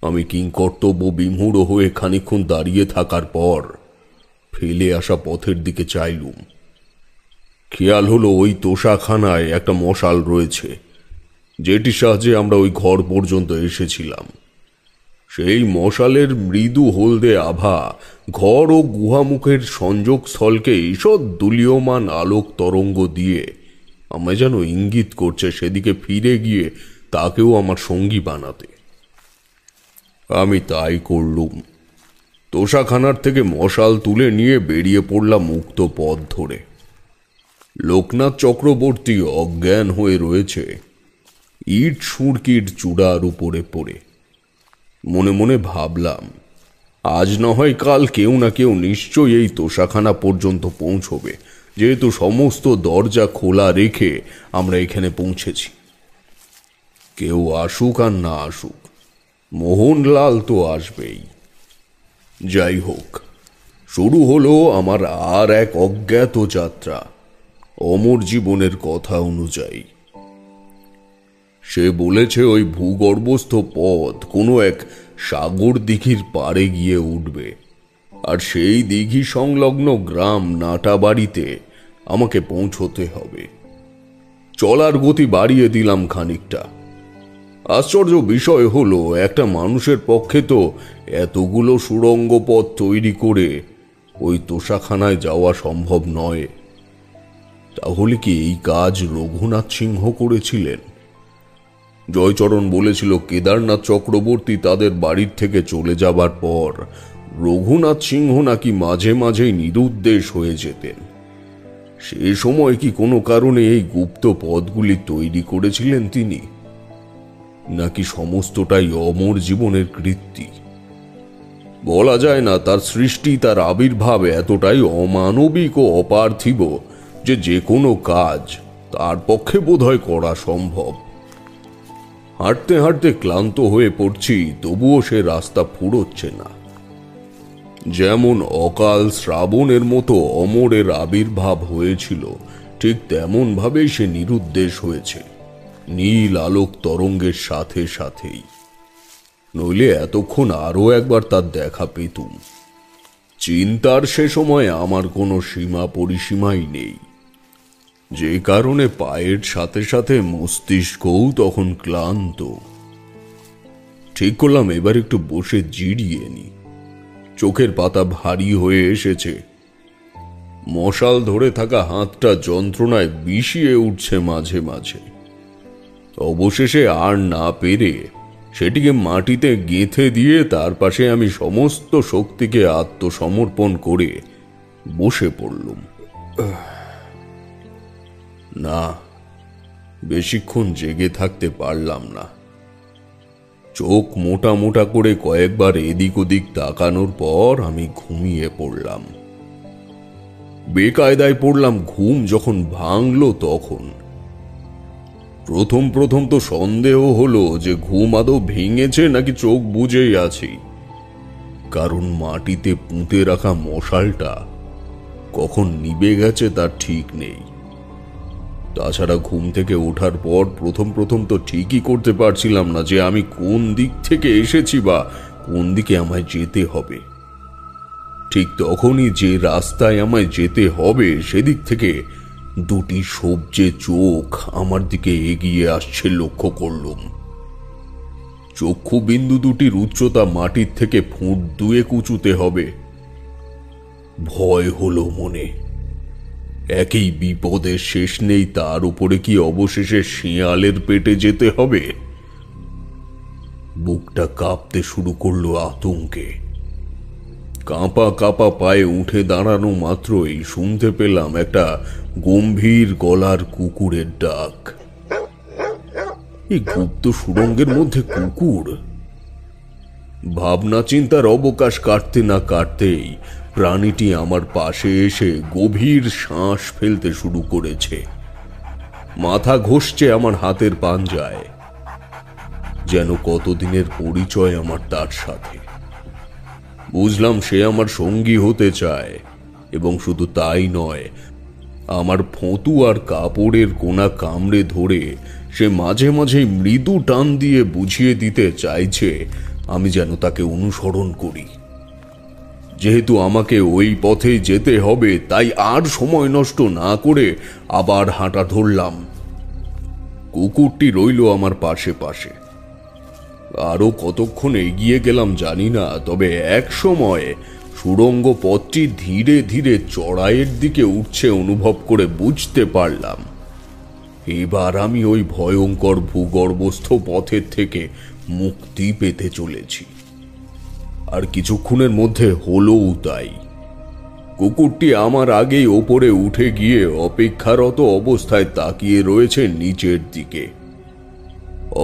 [SPEAKER 1] আমি কিংকর্তব্য বিমূঢ় হয়ে খানিকক্ষণ দাঁড়িয়ে থাকার পর ফেলে আসা পথের দিকে চাইলুম। খেয়াল হলো ওই তোষাখানায় একটা মশাল রয়েছে, যেটির সাহায্যে আমরা ওই ঘর পর্যন্ত এসেছিলাম। সেই মশালের মৃদু হলদে আভা ঘর ও গুহামুখের সংযোগস্থলকে ঈষৎ দুলীয়মান আলোক তরঙ্গ দিয়ে আমায় যেন ইঙ্গিত করছে সেদিকে ফিরে গিয়ে তাকেও আমার সঙ্গী বানাতে। আমি তাই করলুম। তোষাখানার থেকে মশাল তুলে নিয়ে বেরিয়ে পড়লাম মুক্ত পথ ধরে। লোকনাথ চক্রবর্তী অজ্ঞান হয়ে রয়েছে ইট সুরকির চূড়ার উপরে পড়ে। মনে মনে ভাবলাম, আজ না হয় কাল কেউ না কেউ নিশ্চয়ই এই তোষাখানা পর্যন্ত পৌঁছবে, যেহেতু সমস্ত দরজা খোলা রেখে আমরা এখানে পৌঁছেছি। কেউ আসুক আর না আসুক, মোহনলাল তো আসবেই। যাই হোক, শুরু হলো আমার আর এক অজ্ঞাত যাত্রা অমর জীবনের কথা অনুযায়ী। সে বলেছে ওই ভূগর্ভস্থ পথ কোনো এক সাগর দিঘির পাড়ে গিয়ে উঠবে, আর সেই দিঘি সংলগ্ন গ্রাম নাটাবাড়িতে আমাকে পৌঁছতে হবে। চলার গতি বাড়িয়ে দিলাম খানিকটা। আশ্চর্য বিষয় হলো, একটা মানুষের পক্ষে তো এতগুলো সুড়ঙ্গ পথ তৈরি করে ওই তোষাখানায় যাওয়া সম্ভব নয়। তাহলে কি এই কাজ রঘুনাথ সিংহ করেছিলেন? জয়চরণ বলেছিল কেদারনাথ চক্রবর্তী তাদের বাড়ির থেকে চলে যাবার পর রঘুনাথ সিংহ নাকি মাঝে মাঝেই নিরুদ্দেশ হয়ে যেতেন। সে সময় কি কোনো কারণে এই গুপ্ত পথগুলি তৈরি করেছিলেন তিনি, নাকি সমস্তটাই অমর জীবনের কৃত্তি? বলা যায় না। তার সৃষ্টি, তার আবির্ভাব এতটাই অমানবিক ও অপার্থিব যে কোনো কাজ তার পক্ষে বোধহয় করা সম্ভব। হাঁটতে হাঁটতে ক্লান্ত হয়ে পড়ছি, তবুও সে রাস্তা ফুরোচ্ছে না। যেমন অকাল শ্রাবণের মতো অমরের আবির্ভাব হয়েছিল, ঠিক তেমন ভাবেই সে নিরুদ্দেশ হয়েছে, নীল আলোক তরঙ্গের সাথে সাথেই। নইলে এতক্ষণ আরো একবার তার দেখা পেতুম। চিন্তার সে সময় আমার কোনো সীমা পরিসীমাই নেই, যে কারণে পায়ের সাথে সাথে মস্তিষ্কও তখন ক্লান্ত। ঠিক করলাম এবার একটু বসে জিরিয়ে নি। চোখের পাতা ভারী হয়ে এসেছে। মশাল ধরে থাকা হাতটা যন্ত্রণায় বিষিয়ে উঠছে মাঝে মাঝে। অবশেষে আর না পেরে সেটিকে মাটিতে গেঁথে দিয়ে তার পাশে আমি সমস্ত শক্তিকে আত্মসমর্পণ করে বসে পড়লুম। না, বেশিক্ষণ জেগে থাকতে পারলাম না। চোখ মোটা মোটা করে কয়েকবার এদিক ওদিক তাকানোর পর আমি ঘুমিয়ে পড়লাম। বেকায়দায় পড়লাম ঘুম যখন ভাঙল তখন। প্রথম প্রথম তো সন্দেহ হলো যে ঘুম আদৌ ভেঙেছে নাকি চোখ বুজেই আছি, কারণ মাটিতে পুঁতে রাখা মশালটা কখন নিভে গেছে তার ঠিক নেই। তাছাড়া ঘুম থেকে ওঠার পর প্রথম প্রথম তো ঠিকই করতে পারছিলাম না যে আমি কোন দিক থেকে এসেছি বা কোন দিকে আমায় যেতে হবে। ঠিক তখনই যে রাস্তায় আমায় যেতে হবে সেদিক থেকে দুটি সবজে চোখ আমার দিকে এগিয়ে আসছে লক্ষ্য করলুম। চক্ষু বিন্দু দুটির উচ্চতা মাটির থেকে ফুট দুয়েক উঁচুতে হবে। ভয় হলো মনে। একই বিপদের শেষ নেই, তার উপরে কি অবশেষে শিয়ালের পেটে যেতে হবে? বুকটা কাঁপতে শুরু করলো আতঙ্কে। কাঁপা কাঁপা পায়ে উঠে দাঁড়ানো মাত্রই শুনতে পেলাম একটা গম্ভীর গলার কুকুরের ডাক। এই গুপ্ত সুড়ঙ্গের মধ্যে কুকুর! ভাবনা চিন্তার অবকাশ কাটতে না কাটতেই প্রাণীটি আমার পাশে এসে গভীর শ্বাস ফেলতে শুরু করেছে। মাথা ঘষছে আমার হাতের পাঞ্জায়, যেন কতদিনের পরিচয় আমার তার সাথে। বুঝলাম সে আমার সঙ্গী হতে চায়, এবং শুধু তাই নয়, আমার ফোঁতু আর কাপড়ের কোনা কামড়ে ধরে সে মাঝে মাঝে মৃদু টান দিয়ে বুঝিয়ে দিতে চাইছে আমি যেন তাকে অনুসরণ করি। যেহেতু আমাকে ওই পথে যেতে হবে, তাই আর সময় নষ্ট না করে আবার হাঁটা ধরলাম। কুকুরটি রইল আমার পাশে পাশে। আরো কতক্ষণ এগিয়ে গেলাম জানি না, তবে এক সময় সুড়ঙ্গ পথটি ধীরে ধীরে চড়াইয়ের দিকে উঠছে অনুভব করে বুঝতে পারলাম এবার আমি ওই ভয়ঙ্কর ভূগর্ভস্থ পথের থেকে মুক্তি পেতে চলেছি। আর কিছুক্ষণের মধ্যে হলোও তাই। কুকুরটি আমার আগেই ওপরে উঠে গিয়ে অপেক্ষারত অবস্থায় তাকিয়ে রয়েছে নিচের দিকে।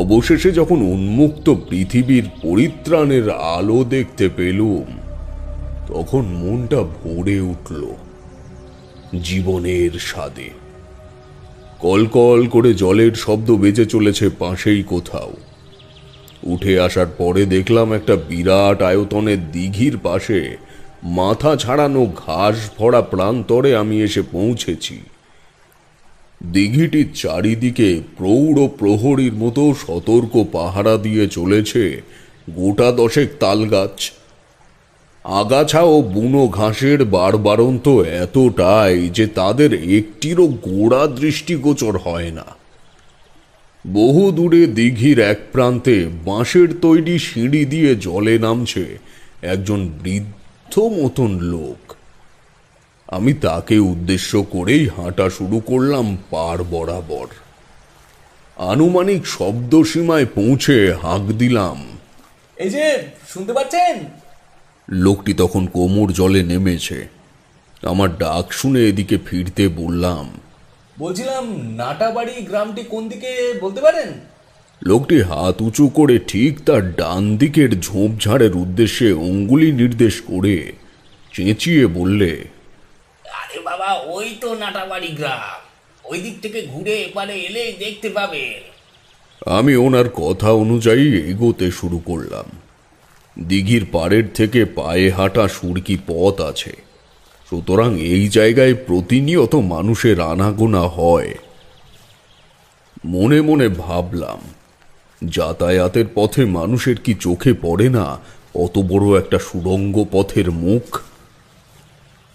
[SPEAKER 1] অবশেষে যখন উন্মুক্ত পৃথিবীর পরিত্রাণের আলো দেখতে পেলুম, তখন মনটা ভরে উঠল জীবনের স্বাদে। কলকল করে জলের শব্দ বেজে চলেছে পাশেই কোথাও। উঠে আসার পরে দেখলাম একটা বিরাট আয়তনের দিঘির পাশে মাথা ছাড়ানো ঘাস ভরা প্রান্তরে আমি এসে পৌঁছেছি। দিঘিটির চারিদিকে প্রৌঢ় প্রহরীর মতো সতর্ক পাহারা দিয়ে চলেছে গোটা 10 তালগাছ। আগাছা ও বুনো ঘাসের বাড়বাড়ন্ত এতটাই যে তাদের একটিরও গোড়া দৃষ্টিগোচর হয় না। বহু দূরে দিঘির এক প্রান্তে বাঁশের তৈরি সিঁড়ি দিয়ে জলে নামছে একজন বৃদ্ধ মতন লোক। আমি তাকে উদ্দেশ্য করেই হাঁটা শুরু করলাম পার বরাবর। আনুমানিক শব্দসীমায় পৌঁছে হাঁক দিলাম,
[SPEAKER 2] এই যে শুনতে পাচ্ছেন?
[SPEAKER 1] লোকটি তখন কোমর জলে নেমেছে। আমার ডাক শুনে এদিকে ফিরতে বললাম,
[SPEAKER 2] বলছিলাম নাটাবাড়ি গ্রামটি কোন দিকে বলতে পারেন?
[SPEAKER 1] লোকটি হাত উঁচু করে ঠিক তার ডান দিকের ঝোপঝাড়ের উদ্দেশ্যে অঙ্গুলি নির্দেশ করে চেঁচিয়ে বললে,
[SPEAKER 3] আরে বাবা, ওই তো নাটাবাড়ি গ্রাম। ওই দিক থেকে ঘুরে এপারে এলে দেখতে পাবেন।
[SPEAKER 1] আমি ওনার কথা অনুযায়ী এগোতে শুরু করলাম। দিঘির পাড়ের থেকে পায়ে হাঁটা সুরকি পথ আছে, সুতরাং এই জায়গায় প্রতিনিয়ত মানুষের আনাগোনা হয়। মনে মনে ভাবলাম, যাতায়াতের পথে মানুষের কি চোখে পড়ে না অত বড় একটা সুড়ঙ্গ পথের মুখ?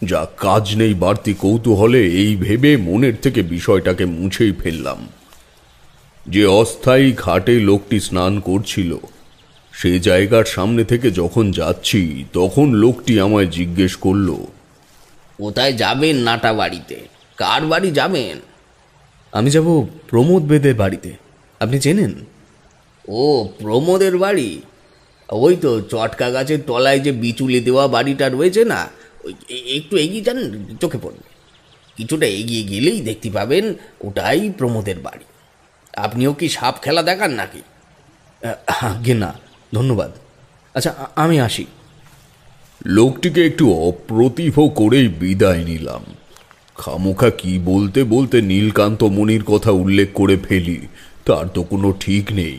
[SPEAKER 1] যা কাজ নেই বাড়তি কৌতূহলে এই ভেবে মনের থেকে বিষয়টাকে মুছেই ফেললাম। যে অস্থায়ী ঘাটে লোকটি স্নান করছিল, সে জায়গার সামনে থেকে যখন যাচ্ছি তখন লোকটি আমায় জিজ্ঞেস করল,
[SPEAKER 3] কোথায় যাবেন নাটা বাড়িতে? কার বাড়ি যাবেন?
[SPEAKER 2] আমি যাব প্রমোদ বেদের বাড়িতে। আপনি চেনেন?
[SPEAKER 3] ও, প্রমোদের বাড়ি। ওই তো চটকা গাছের তলায় যে বিচুলি দেওয়া বাড়িটা রয়েছে না, ওই একটু এগিয়ে যান, চোখে পড়বে। কিছুটা এগিয়ে গেলেই দেখতে পাবেন ওটাই প্রমোদের বাড়ি। আপনিও কি সাপ খেলা দেখান নাকি?
[SPEAKER 2] আজ্ঞে না, ধন্যবাদ। আচ্ছা, আমি আসি।
[SPEAKER 1] লোকটিকে একটু অপ্রতিভ করেই বিদায় নিলাম। খামোখা কি বলতে বলতে নীলকান্ত মণির কথা উল্লেখ করে ফেলি, তার তো কোনো ঠিক নেই।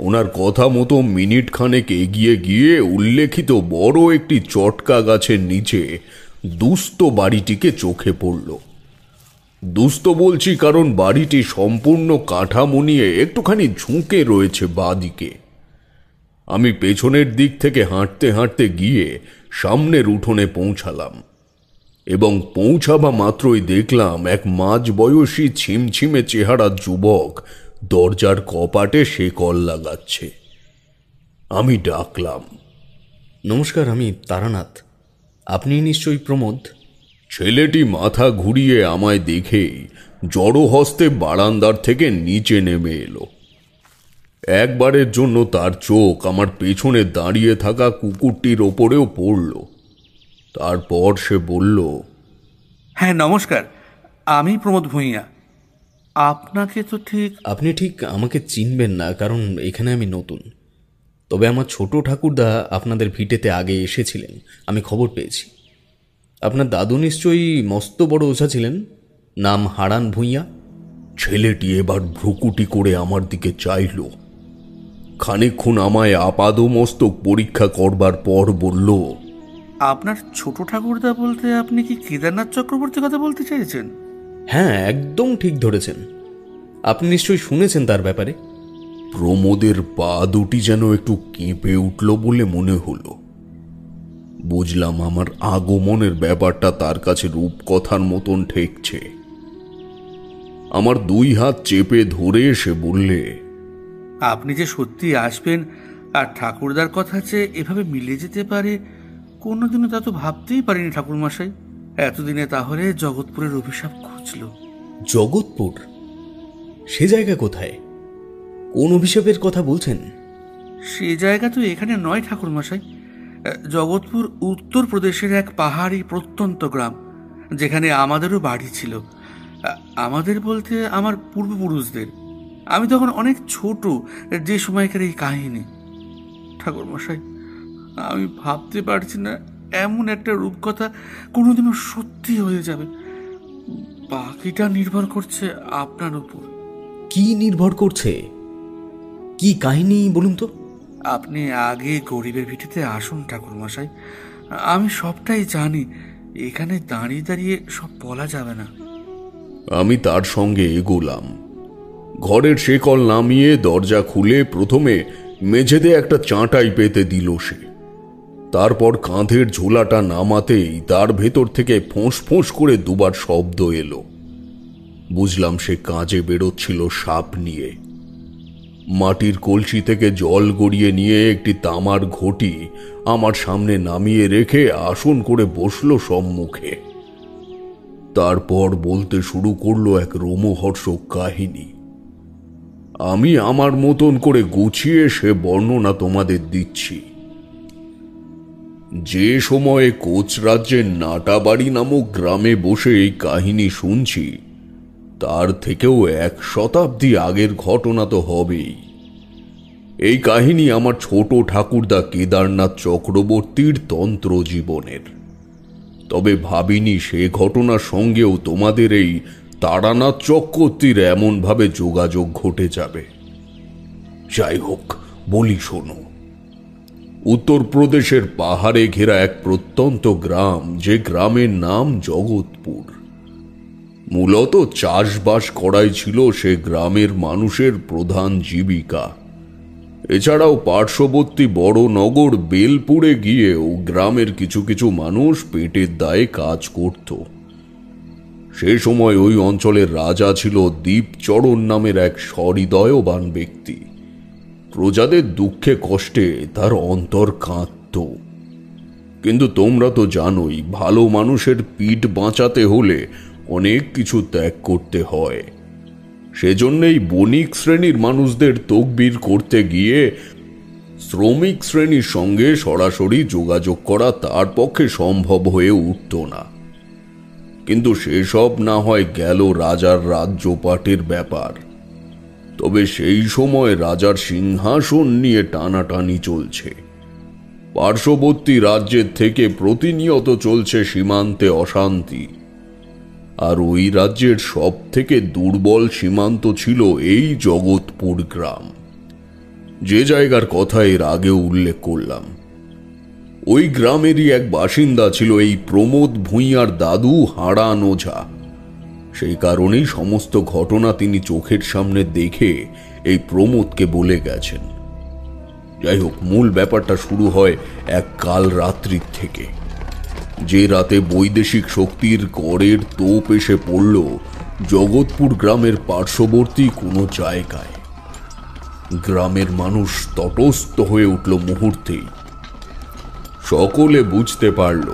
[SPEAKER 1] ওনার কথা মতো মিনিট খানেক এগিয়ে গিয়ে উল্লেখিত বড় একটি চটকা গাছের নিচে দুস্থ বাড়িটিকে চোখে পড়ল। দুস্থ বলছি কারণ বাড়িটি সম্পূর্ণ কাঠামো নিয়ে একটুখানি ঝুঁকে রয়েছে বাঁদিকে। আমি পেছনের দিক থেকে হাঁটতে হাঁটতে গিয়ে সামনের উঠোনে পৌঁছালাম এবং পৌঁছাবা মাত্রই দেখলাম এক মাঝবয়সী ছিমছিমে চেহারা যুবক দরজার কপাটে শেকল লাগাচ্ছে। আমি ডাকলাম,
[SPEAKER 2] নমস্কার, আমি তারানাথ। আপনি নিশ্চয়ই প্রমোদ?
[SPEAKER 1] ছেলেটি মাথা ঘুরিয়ে আমায় দেখেই জড়ো হস্তে বারান্দার থেকে নিচে নেমে এলো। একবারের জন্য তার চোখ আমার পেছনে দাঁড়িয়ে থাকা কুকুরটির ওপরেও পড়ল। তারপর সে বলল,
[SPEAKER 5] হ্যাঁ নমস্কার, আমি প্রমোদ ভূঁইয়া। আপনাকে তো ঠিক...
[SPEAKER 2] আপনি ঠিক আমাকে চিনবেন না, কারণ এখানে আমি নতুন। তবে আমার ছোট ঠাকুরদা আপনাদের ভিটেতে আগে এসেছিলেন, আমি খবর পেয়েছি। আপনার দাদু নিশ্চয়ই মস্ত বড় ওঝা ছিলেন, নাম হারান ভূঁইয়া।
[SPEAKER 1] ছেলেটি এবার ভ্রুকুটি করে আমার দিকে চাইল। খানিকক্ষণ আমায় আপাদমস্তক পরীক্ষা করবার পর বলল,
[SPEAKER 5] আপনার ছোট ঠাকুরদা বলতে আপনি কি কেদারনাথ চক্রবর্তীর কথা বলতে চাইছেন?
[SPEAKER 2] হ্যাঁ, একদম ঠিক ধরেছেন। আপনি নিশ্চয়ই শুনেছেন তার ব্যাপারে।
[SPEAKER 1] প্রমোদের পা দুটি যেন একটু কেঁপে উঠল বলে মনে হলো। বুঝলাম আমার আগমনের ব্যাপারটা তার কাছে রূপকথার মতন ঠেকছে। আমার 2 হাত চেপে ধরে সে বললে,
[SPEAKER 5] আপনি যে সত্যি আসবেন আর ঠাকুরদার কথা যে এভাবে মিলে যেতে পারে, কোনোদিনও তা তো ভাবতেই পারিনি ঠাকুরমশাই। এতদিনে তাহলে জগৎপুরের অভিশাপ খুঁজল।
[SPEAKER 2] জগৎপুর? সে জায়গা কোথায়? কোন অভিশাপের কথা বলছেন?
[SPEAKER 5] সে জায়গা তো এখানে নয় ঠাকুরমশাই, জগৎপুর উত্তরপ্রদেশের এক পাহাড়ি প্রত্যন্ত গ্রাম, যেখানে আমাদেরও বাড়ি ছিল। আমাদের বলতে আমার পূর্বপুরুষদের। আমি তখন অনেক ছোট যে সময়কার এই কাহিনী। ঠাকুরমশাই, আমি ভাবতে পারছি না এমন একটা রূপকথা কোনোদিনও সত্যি হয়ে যাবে। বাকিটা নির্ভর করছে আপনার উপর।
[SPEAKER 2] কি নির্ভর করছে? কি কাহিনী বলুন তো?
[SPEAKER 5] আপনি আগে গরিবের ভিটেতে আসুন ঠাকুরমশাই, আমি সবটাই জানি। এখানে দাঁড়িয়ে দাঁড়িয়ে সব বলা যাবে না।
[SPEAKER 1] আমি তার সঙ্গে এগোলাম। ঘরের শেকল নামিয়ে দরজা খুলে প্রথমে মেঝেতে একটা চাঁটাই পেতে দিল সে। তারপর কাঁধের ঝোলাটা নামাতেই তার ভেতর থেকে ফোঁস ফোঁস করে দুবার শব্দ এলো। বুঝলাম সে কাজে বেরোচ্ছিল সাপ নিয়ে। মাটির কলসি থেকে জল গড়িয়ে নিয়ে একটি তামার ঘটি আমার সামনে নামিয়ে রেখে আসন করে বসলো সম্মুখে। তারপর বলতে শুরু করলো এক রোমহর্ষক কাহিনী। আমি আমার মতন করে গুছিয়ে সে বর্ণনা তোমাদের দিচ্ছি। যে সময়ে কোচ রাজ্যের নাটাবাড়ি নামক গ্রামে বসে এই কাহিনী শুনছি, তার থেকেও 1 শতাব্দী আগের ঘটনা তো হবেই। এই কাহিনী আমার ছোট ঠাকুরদা কেদারনাথ চক্রবর্তীর তন্ত্র জীবনের। তবে ভাবিনি সে ঘটনার সঙ্গেও তোমাদের এই তারানাথ চক্রবর্তীর এমনভাবে যোগাযোগ ঘটে যাবে। যাই হোক, বলি শোনো। উত্তরপ্রদেশের পাহাড়ে ঘেরা এক প্রত্যন্ত গ্রাম, যে গ্রামের নাম জগৎপুর। মূলত চাষবাস করাই ছিল সে গ্রামের মানুষের প্রধান জীবিকা। এছাড়াও পার্শ্ববর্তী বড় নগর বেলপুরে গিয়েও গ্রামের কিছু কিছু মানুষ পেটের দায়ে কাজ করত। সে সময় ওই অঞ্চলের রাজা ছিল দীপচরণ নামের এক সহৃদয়বান ব্যক্তি। প্রজাদের দুঃখে কষ্টে তার অন্তর কাঁদত। কিন্তু তোমরা তো জানোই, ভালো মানুষের পিঠ বাঁচাতে হলে অনেক কিছু ত্যাগ করতে হয়। সেজন্যই বণিক শ্রেণীর মানুষদের তকবির করতে গিয়ে শ্রমিক শ্রেণীর সঙ্গে সরাসরি যোগাযোগ করা তার পক্ষে সম্ভব হয়ে উঠত না। কিন্তু সেসব না হয় গেল রাজার রাজ্যপাটের ব্যাপার। তবে সেই সময় রাজার সিংহাসন নিয়ে টানাটানি চলছে। পার্শ্ববর্তী রাজ্যের থেকে প্রতিনিয়ত চলছে সীমান্তে অশান্তি। আর ওই রাজ্যের সব থেকে দুর্বল সীমান্ত ছিল এই জগৎপুর গ্রাম, যে জায়গার কথা এর আগেও উল্লেখ করলাম। ওই গ্রামেরই এক বাসিন্দা ছিল এই প্রমোদ ভূঁইয়ার দাদু হারান ওঝা। সেই কারণেই সমস্ত ঘটনা তিনি চোখের সামনে দেখে এই প্রমোদকে বলে গেছেন। যাই হোক, মূল ব্যাপারটা শুরু হয় এক কাল রাত্রির থেকে, যে রাতে বৈদেশিক শক্তির করের তোপ এসে পড়ল জগৎপুর গ্রামের পার্শ্ববর্তী কোনো জায়গায়। গ্রামের মানুষ তটস্থ হয়ে উঠল মুহূর্তেই। সকলে বুঝতে পারল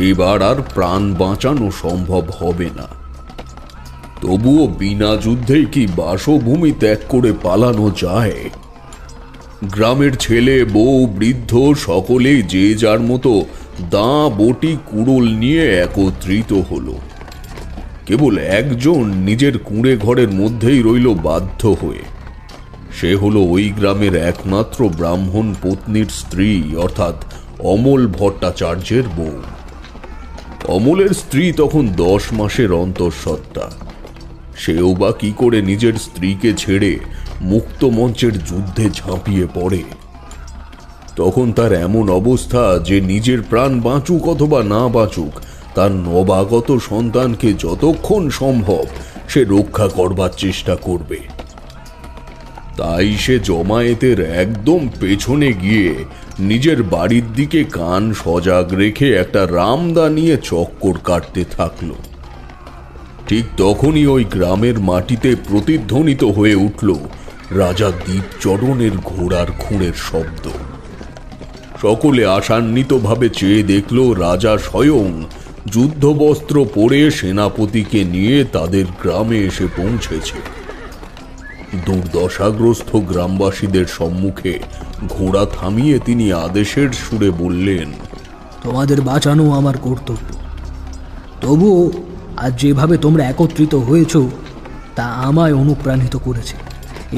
[SPEAKER 1] এবার আর প্রাণ বাঁচানো সম্ভব হবে না। তবুও বিনা যুদ্ধেই কি বাসভূমি ত্যাগ করে পালানো যায়? গ্রামের ছেলে, বউ, বৃদ্ধ সকলেই যে যার মতো দাঁ, বটি, কুড়োল নিয়ে একত্রিত হলো। কেবল একজন নিজের কুঁড়ে ঘরের মধ্যেই রইল বাধ্য হয়ে। সে হলো ওই গ্রামের একমাত্র ব্রাহ্মণ পত্নীর স্ত্রী, অর্থাৎ অমল ভট্টাচার্যের বউ। অমলের স্ত্রী তখন 10 মাসের অন্তঃসত্ত্বা। সেও বা কি করে নিজের স্ত্রীকে ছেড়ে মুক্ত মঞ্চের যুদ্ধে ঝাঁপিয়ে পড়ে? তখন তার এমন অবস্থা যে নিজের প্রাণ বাঁচুক অথবা না বাঁচুক, তার নবাগত সন্তানকে যতক্ষণ সম্ভব সে রক্ষা করবার চেষ্টা করবে। তাই সে জমায়েতের একদম পেছনে গিয়ে নিজের বাড়ির দিকে কান সজাগ রেখে একটা রামদা নিয়ে চক্কর কাটতে থাকল। ঠিক তখনই ওই গ্রামের মাটিতে প্রতিধ্বনিত হয়ে উঠল রাজা দীপচরণের ঘোড়ার খুঁড়ের শব্দ। সকলে আশান্বিতভাবে চেয়ে দেখল রাজা স্বয়ং যুদ্ধবস্ত্র পরে সেনাপতিকে নিয়ে তাদের গ্রামে এসে পৌঁছেছে। দুর্দশাগ্রস্ত গ্রামবাসীদের সম্মুখে ঘোড়া থামিয়ে তিনি আদেশের সুরে বললেন,
[SPEAKER 4] তোমাদের বাঁচানো আমার কর্তব্য, তবুও আজ যেভাবে তোমরা একত্রিত হয়েছ তা আমায় অনুপ্রাণিত করেছে।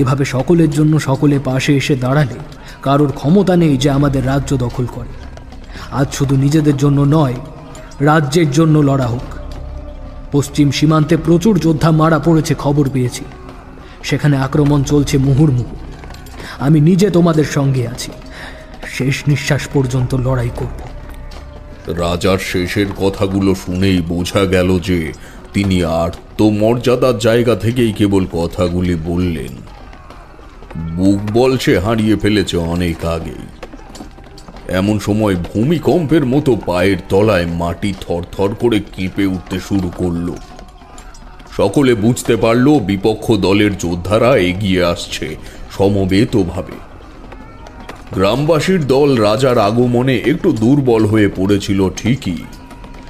[SPEAKER 4] এভাবে সকলের জন্য সকলে পাশে এসে দাঁড়ালে কারোর ক্ষমতা নেই যে আমাদের রাজ্য দখল করে। আজ শুধু নিজেদের জন্য নয়, রাজ্যের জন্য লড়া হোক। পশ্চিম সীমান্তে প্রচুর যোদ্ধা মারা পড়েছে খবর পেয়েছি, সেখানে আক্রমণ চলছে মুহুর্মুহু। আমি নিজে তোমাদের সঙ্গে আছি, শেষ নিঃশ্বাস পর্যন্ত লড়াই করব।
[SPEAKER 1] রাজার শেষের কথাগুলো শুনেই বোঝা গেল যে তিনি আত্মমর্যাদার জায়গা থেকেই কেবল কথাগুলি বললেন। বুক বল সে হারিয়ে ফেলেছে অনেক আগেই। এমন সময় ভূমিকম্পের মতো পায়ের তলায় মাটি থরথর করে কেঁপে উঠতে শুরু করলো। সকলে বুঝতে পারল বিপক্ষ দলের যোদ্ধারা এগিয়ে আসছে সমবেতভাবে। গ্রামবাসীর দল রাজার আগমনে একটু দুর্বল হয়ে পড়েছিল ঠিকই,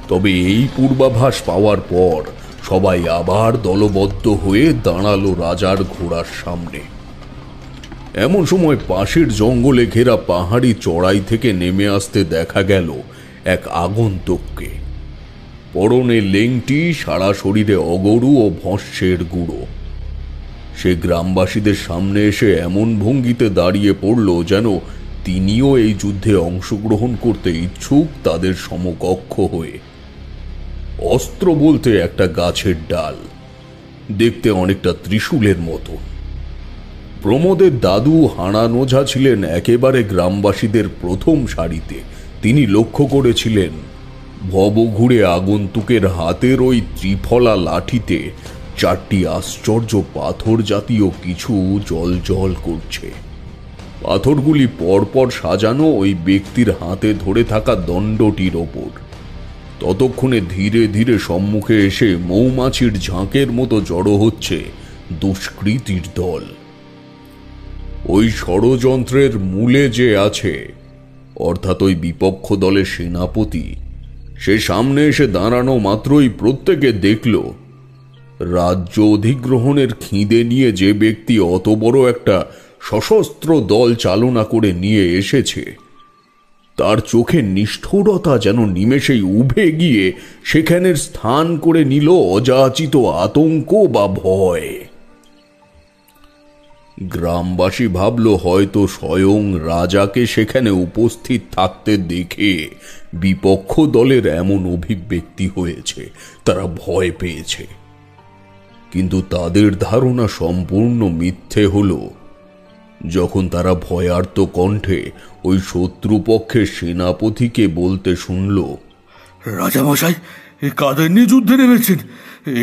[SPEAKER 1] তবে এই পূর্বাভাস পাওয়ার পর সবাই আবার দলবদ্ধ হয়ে দাঁড়ালো রাজার ঘোড়ার সামনে। এমন সময় পাশের জঙ্গলে ঘেরা পাহাড়ি চড়াই থেকে নেমে আসতে দেখা গেল এক আগন্তুককে। পরনে লেংটি, সারা শরীরে অগরু ও ভস্যের গুঁড়ো। সে গ্রামবাসীদের সামনে এসে এমন ভঙ্গিতে দাঁড়িয়ে পড়ল যেন তিনিও এই যুদ্ধে অংশগ্রহণ করতে ইচ্ছুক, তাদের সমকক্ষ হয়ে। অস্ত্র বলতে একটা গাছের ডাল, দেখতে অনেকটা ত্রিশূলের মতো। প্রমোদের দাদু হারান ওঝা ছিলেন একেবারে গ্রামবাসীদের প্রথম সারিতে। তিনি লক্ষ্য করেছিলেন ভবঘুরে আগন্তুকের হাতের ওই ত্রিফলা লাঠিতে 4টি আশ্চর্য পাথর জাতীয় কিছু জ্বলজ্বল করছে। পাথরগুলি পরপর সাজানো ওই ব্যক্তির হাতে ধরে থাকা দণ্ডটির ওপর। ততক্ষণে ধীরে ধীরে সম্মুখে এসে মৌমাছির ঝাঁকের মতো জড়ো হচ্ছে দুষ্কৃতীর দল। ওই ষড়যন্ত্রের মূলে যে আছে, অর্থাৎ ওই বিপক্ষ দলের সেনাপতি, সে সামনে এসে দাঁড়ানো মাত্রই প্রত্যেকে দেখল রাজ্য অধিগ্রহণের খিদে নিয়ে যে ব্যক্তি অত বড় একটা সশস্ত্র দল চালনা করে নিয়ে এসেছে, তার চোখে নিষ্ঠুরতা যেন নিমেষেই উভে গিয়ে সেখানের স্থান করে নিল অযাচিত আতঙ্ক বা ভয়। গ্রামবাসী ভাবল হয়তো স্বয়ং রাজাকে সেখানে উপস্থিত থাকতে দেখে বিপক্ষ দলের এমন অভিব্যক্তি হয়েছে, তারা ভয় পেয়েছে। কিন্তু তাদের ধারণা সম্পূর্ণ মিথ্যে হল যখন তারা ভয়ার্ত কণ্ঠে ওই শত্রুপক্ষের সেনাপতিকে বলতে শুনল,
[SPEAKER 5] রাজামশাই, কাদের নিয়ে যুদ্ধে নেমেছেন?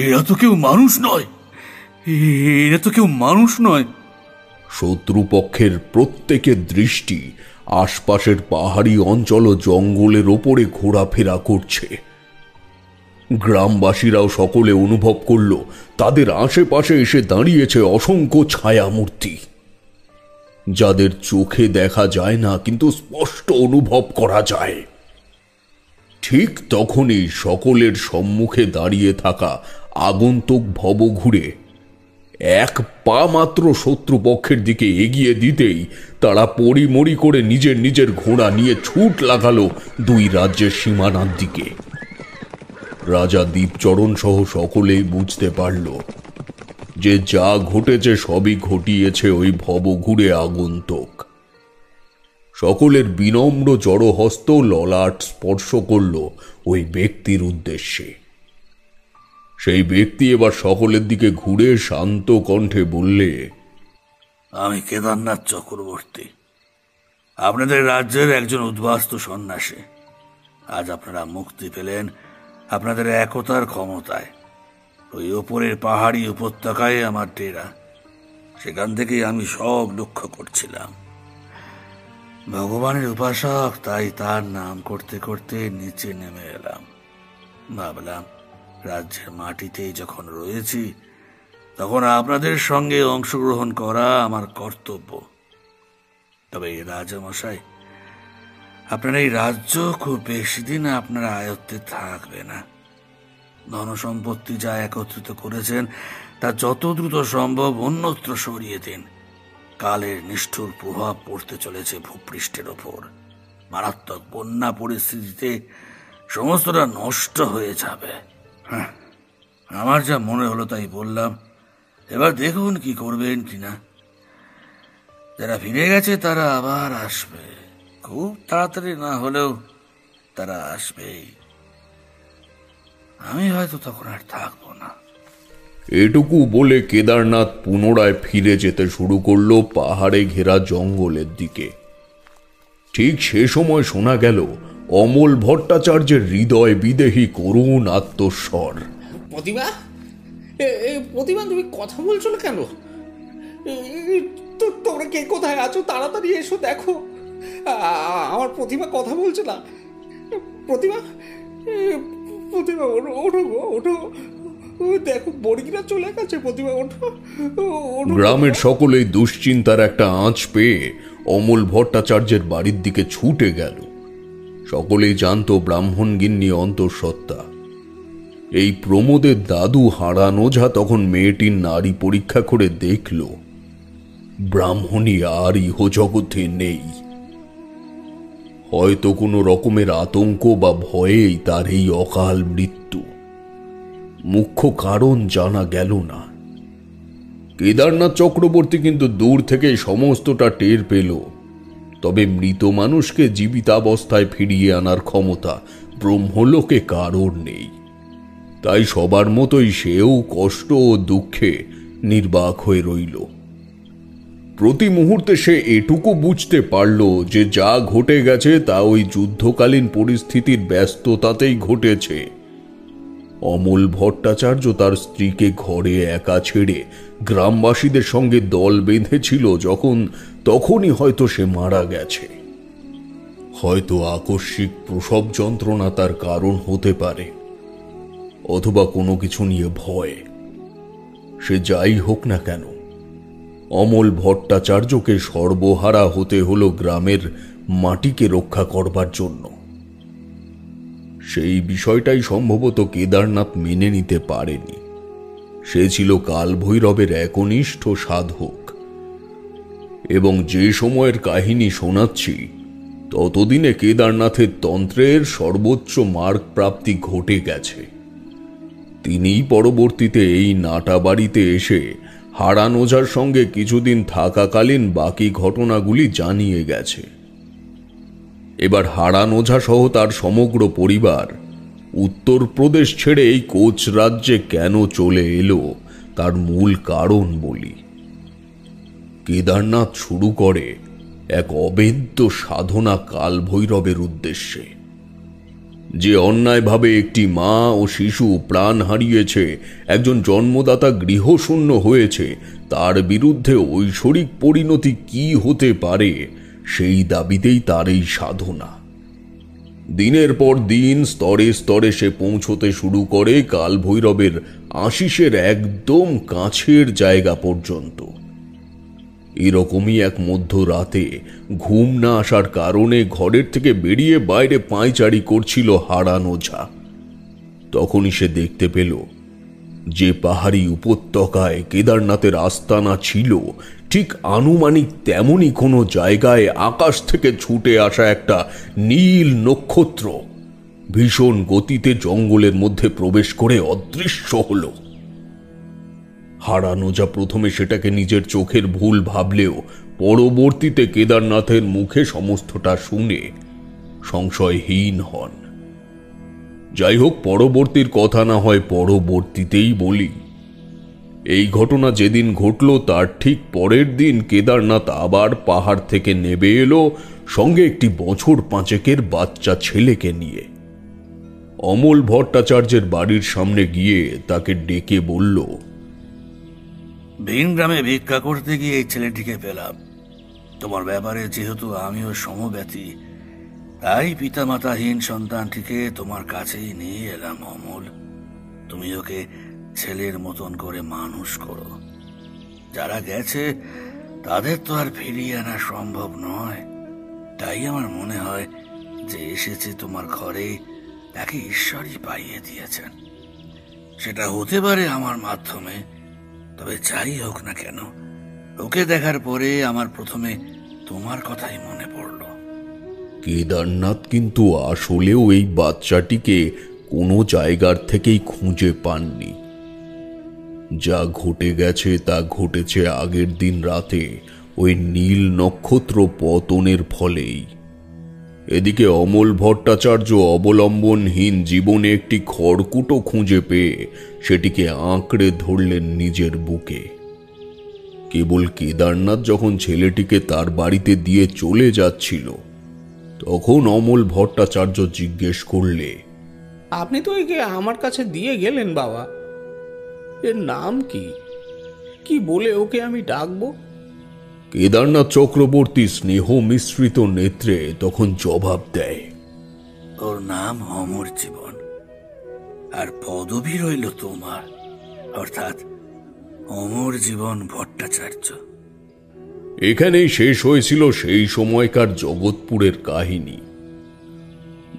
[SPEAKER 5] এরা তো কেউ মানুষ নয়, এরা তো কেউ মানুষ নয়।
[SPEAKER 1] শত্রুপক্ষের প্রত্যেকের দৃষ্টি আশপাশের পাহাড়ি অঞ্চল ও জঙ্গলের ওপরে ঘোরাফেরা করছে। গ্রামবাসীরাও সকলে অনুভব করল তাদের আশেপাশে এসে দাঁড়িয়েছে অসংখ্য ছায়ামূর্তি, যাদের চোখে দেখা যায় না কিন্তু স্পষ্ট অনুভব করা যায়। ঠিক তখনই সকলের সম্মুখে দাঁড়িয়ে থাকা আগন্তুক ভবঘুরে এক পা মাত্র শত্রুপক্ষের দিকে এগিয়ে দিতেই তারা পরিমরি করে নিজের নিজের ঘোড়া নিয়ে ছুট লাগালো দুই রাজ্যের সীমানার দিকে। রাজা দীপচরণ সহ সকলেই বুঝতে পারল যে যা ঘটেছে সবই ঘটিয়েছে ওই ভবঘুরে আগন্তুক। সকলের বিনম্র জড়হস্ত ললাট স্পর্শ করল ওই ব্যক্তির উদ্দেশ্যে। সেই ব্যক্তি এবার সকলের দিকে ঘুরে শান্ত কণ্ঠে বললে,
[SPEAKER 3] আমি কেদারনাথ চক্রবর্তী, আপনাদের রাজ্যের একজন উদ্বাস্তু সন্ন্যাসী। আজ আপনারা মুক্তি পেলেন আপনাদের একতার ক্ষমতায়। ওই ওপরের পাহাড়ি উপত্যকায় আমার ডেরা, সেখান থেকেই আমি সব লক্ষ্য করছিলাম। ভগবানের উপাসক, তাই তার নাম করতে করতে নিচে নেমে এলাম। ভাবলাম রাজ্যের মাটিতেই যখন রয়েছি তখন আপনাদের সঙ্গে অংশগ্রহণ করা আমার কর্তব্য। তবে এই রাজামশাই, আপনার এই রাজ্য খুব বেশি দিন আপনার আয়ত্তে থাকবে না। ধনসম্পত্তি যা একত্রিত করেছেন তা যত দ্রুত সম্ভব অন্যত্র সরিয়ে দিন। কালের নিষ্ঠুর প্রভাব পড়তে চলেছে ভূপৃষ্ঠের ওপর। মারাত্মক বন্যা পরিস্থিতিতে সমস্তটা নষ্ট হয়ে যাবে। হ্যাঁ, আমার যা মনে হলো তাই বললাম, এবার দেখুন কি করবেন কিনা। যারা ফিরে গেছে তারা আবার আসবে, খুব তাড়াতাড়ি না হলেও তারা আসবেই। আমি হয়তো তখন আর থাকবো না।
[SPEAKER 1] এটুকু বলে কেদারনাথ পুনরায় ফিরে যেতে শুরু করলো পাহাড়ে ঘেরা জঙ্গলের দিকে। ঠিক সে সময় শোনা গেল অমল ভট্টাচার্যের হৃদয় বিদেহী করুণ আত্মস্বর।
[SPEAKER 2] প্রতিভা, প্রতিভা, তুমি কথা বলছো না কেন? তোমরা কে কোথায় আছো? তাড়াতাড়ি এসো, দেখো আমার প্রতিভা কথা বলছে না। প্রতিভা, প্রতিভা, ওঠো গো, ওঠো, দেখো বর্গিরা চলে গেছে। প্রতিভা, ওঠো।
[SPEAKER 1] গ্রামের সকলেই দুশ্চিন্তার একটা আঁচ পেয়ে অমল ভট্টাচার্যের বাড়ির দিকে ছুটে গেল। সকলেই জানত ব্রাহ্মণগিন্নি অন্তঃসত্ত্বা। এই প্রমোদের দাদু হারান ওঝা তখন মেয়েটির নারী পরীক্ষা করে দেখল ব্রাহ্মণী আর ইহজগতে নেই। হয়তো কোনো রকমের আতঙ্ক বা ভয়েই তার এই অকাল মৃত্যু। মুখ্য কারণ জানা গেল না। কেদারনাথ চক্রবর্তী কিন্তু দূর থেকে সমস্তটা টের পেল, তবে মৃত মানুষকে জীবিতাবস্থায় ফিরিয়ে আনার ক্ষমতা ব্রহ্মলোকে কারোর নেই। তাই সবার মতোই সেও কষ্ট ও দুঃখে নির্বাক হয়ে রইল। প্রতি মুহূর্তে সে এটুকু বুঝতে পারল যে যা ঘটে গেছে তা ওই যুদ্ধকালীন পরিস্থিতির ব্যস্ততাতেই ঘটেছে। অমল ভট্টাচার্য তার স্ত্রীকে ঘরে একা ছেড়ে গ্রামবাসীদের সঙ্গে দল বেঁধেছিল যখন, তখনই হয়তো সে মারা গেছে। হয়তো আকস্মিক প্রসব যন্ত্রণা তার কারণ হতে পারে, অথবা কোনো কিছু নিয়ে ভয়। সে যাই হোক না কেন, অমল ভট্টাচার্যকে সর্বহারা হতে হলো গ্রামের মাটিকে রক্ষা করবার জন্য। সেই বিষয়টাই সম্ভবত কেদারনাথ মেনে নিতে পারেনি। সে ছিল কালভৈরবের একনিষ্ঠ সাধক, এবং যে সময়ের কাহিনী শোনাচ্ছি ততদিনে কেদারনাথের তন্ত্রের সর্বোচ্চ মার্গ প্রাপ্তি ঘটে গেছে। তিনিই পরবর্তীতে এই নাটাবাড়িতে এসে হারান ওঝার সঙ্গে কিছুদিন থাকাকালীন বাকি ঘটনাগুলি জানিয়ে গেছে। এবার হারান ওঝা সহ তার সমগ্র পরিবার উত্তরপ্রদেশ ছেড়ে এই কোচ রাজ্যে কেন চলে এলো তার মূল কারণ বলি। কেদারনাথ শুরু করে এক অবেদ্য সাধনা কালভৈরবের উদ্দেশ্যে। যে অন্যায়ভাবে একটি মা ও শিশু প্রাণ হারিয়েছে, একজন জন্মদাতা গৃহশূন্য হয়েছে, তার বিরুদ্ধে ঐশ্বরিক পরিণতি কি হতে পারে সেই দাবিতেই তার এই সাধনা। দিনের পর দিন স্তরে স্তরে সে পৌঁছতে শুরু করে কালভৈরবের আশিসের একদম কাছের জায়গা পর্যন্ত। এরকমই এক মধ্যরাতে ঘুম না আসার কারণে ঘরের থেকে বেরিয়ে বাইরে পায়চারি করছিল হারান ওঝা। তখনই সে দেখতে পেল যে পাহাড়ি উপত্যকায় কেদারনাথের আস্তানা ছিল, ঠিক আনুমানিক তেমনই কোনো জায়গায় আকাশ থেকে ছুটে আসা একটা নীল নক্ষত্র ভীষণ গতিতে জঙ্গলের মধ্যে প্রবেশ করে অদৃশ্য হল। হারান ওঝা প্রথমে সেটাকে নিজের চোখের ভুল ভাবলেও পরবর্তীতে কেদারনাথের মুখে সমস্তটা শুনে সংশয়হীন হন। যাই হোক, পরবর্তীর কথা না হয় পরবর্তীতেই বলি। এই ঘটনা যেদিন ঘটল তার ঠিক পরের দিন কেদারনাথ আবার পাহাড় থেকে নেমে এলো, সঙ্গে একটি বছর 5 বাচ্চা ছেলেকে নিয়ে। অমল ভট্টাচার্যের বাড়ির সামনে গিয়ে তাকে ডেকে বলল,
[SPEAKER 3] ভিন গ্রামে ভিক্ষা করতে গিয়ে এই ছেলেটিকে পেলাম। তোমার ব্যাপারে যেহেতু আমিও সমব্যথী, তাই পিতামাতাহীন সন্তানটিকে তোমার কাছেই নিয়ে এলাম। অমল, তুমি ওকে ছেলের মতন করে মানুষ করো। যারা গেছে তাদের তো আর ফিরিয়ে আনা সম্ভব নয়। তাই আমার মনে হয় যে এসেছে তোমার ঘরে তাকে ঈশ্বরই পাইয়ে দিয়েছেন। সেটা হতে পারে আমার মাধ্যমে, তবে যাই হোক না কেন, ওকে দেখার পরে আমার প্রথমে তোমার কথাই মনে পড়ল।
[SPEAKER 1] কেদারনাথ কিন্তু আসলেও এই বাচ্চাটিকে কোনো জায়গার থেকেই খুঁজে পাননি। যা ঘটে গেছে তা ঘটেছে আগের দিন রাতে ওই নীল নক্ষত্র পতনের ফলেই। এদিকে অমল ভট্টাচার্য অবলম্বনহীন জীবনে একটি খড়কুটো খুঁজে পেয়ে সেটিকে আঁকড়ে ধরলেন নিজের বুকে। কেবল কেদারনাথ যখন ছেলেটিকে তার বাড়িতে দিয়ে চলে যাচ্ছিল, তখন অমল ভট্টাচার্য জিজ্ঞেস করলে,
[SPEAKER 2] আপনি তো একে আমার কাছে দিয়ে গেলেন বাবা, এর নাম কি, কি বলে ওকে আমি ডাকবো?
[SPEAKER 1] কেদারনাথ চক্রবর্তী স্নেহ মিশ্রিত নেত্রে তখন জবাব দেয়,
[SPEAKER 3] ওর নাম অমর জীবন, আর পদবী রইল তোমার, অর্থাৎ অমর জীবন ভট্টাচার্য।
[SPEAKER 1] এখানেই শেষ হয়েছিল সেই সময়কার জগৎপুরের কাহিনী।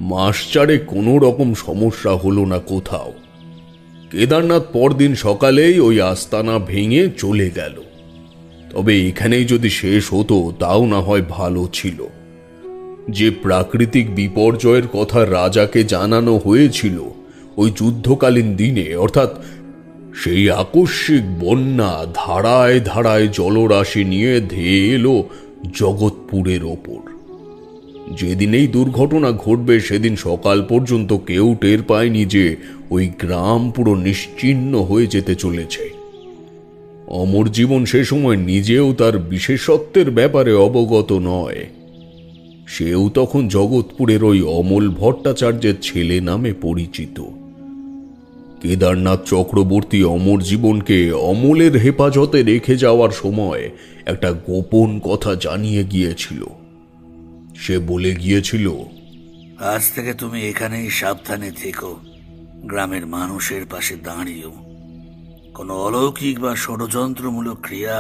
[SPEAKER 1] মাস চারে কোনো রকম সমস্যা হলো না কোথাও। কেদারনাথ পরদিন সকালেই ওই আস্তানা ভেঙে চলে গেল। তবে এখানেই যদি শেষ হতো তাও না হয় ভালো ছিল। যে প্রাকৃতিক বিপর্যয়ের কথা রাজাকে জানানো হয়েছিল ওই যুদ্ধকালীন দিনে, অর্থাৎ সেই আকস্মিক বন্যা ধারায় ধারায় জলরাশি নিয়ে ধেয়ে এলো জগৎপুরের ওপর। যেদিন এই দুর্ঘটনা ঘটবে সেদিন সকাল পর্যন্ত কেউ টের পায়নি যে ওই গ্রাম পুরো নিশ্চিহ্ন হয়ে যেতে চলেছে। অমর জীবন সে সময় নিজেও তার বিশেষত্বের ব্যাপারে অবগত নয়। সেও তখন জগৎপুরের ওই অমল ভট্টাচার্যের ছেলে নামে পরিচিত। কেদারনাথ চক্রবর্তী অমর জীবনকে অমলের হেফাজতে রেখে যাওয়ার সময় একটা গোপন কথা জানিয়ে গিয়েছিল। সে বলে গিয়েছিল,
[SPEAKER 3] আজ থেকে তুমি এখানেই সাবধানে থেকো, গ্রামের মানুষের পাশে দাঁড়িয়েও। কোনো অলৌকিক বা ষড়যন্ত্রমূলক ক্রিয়া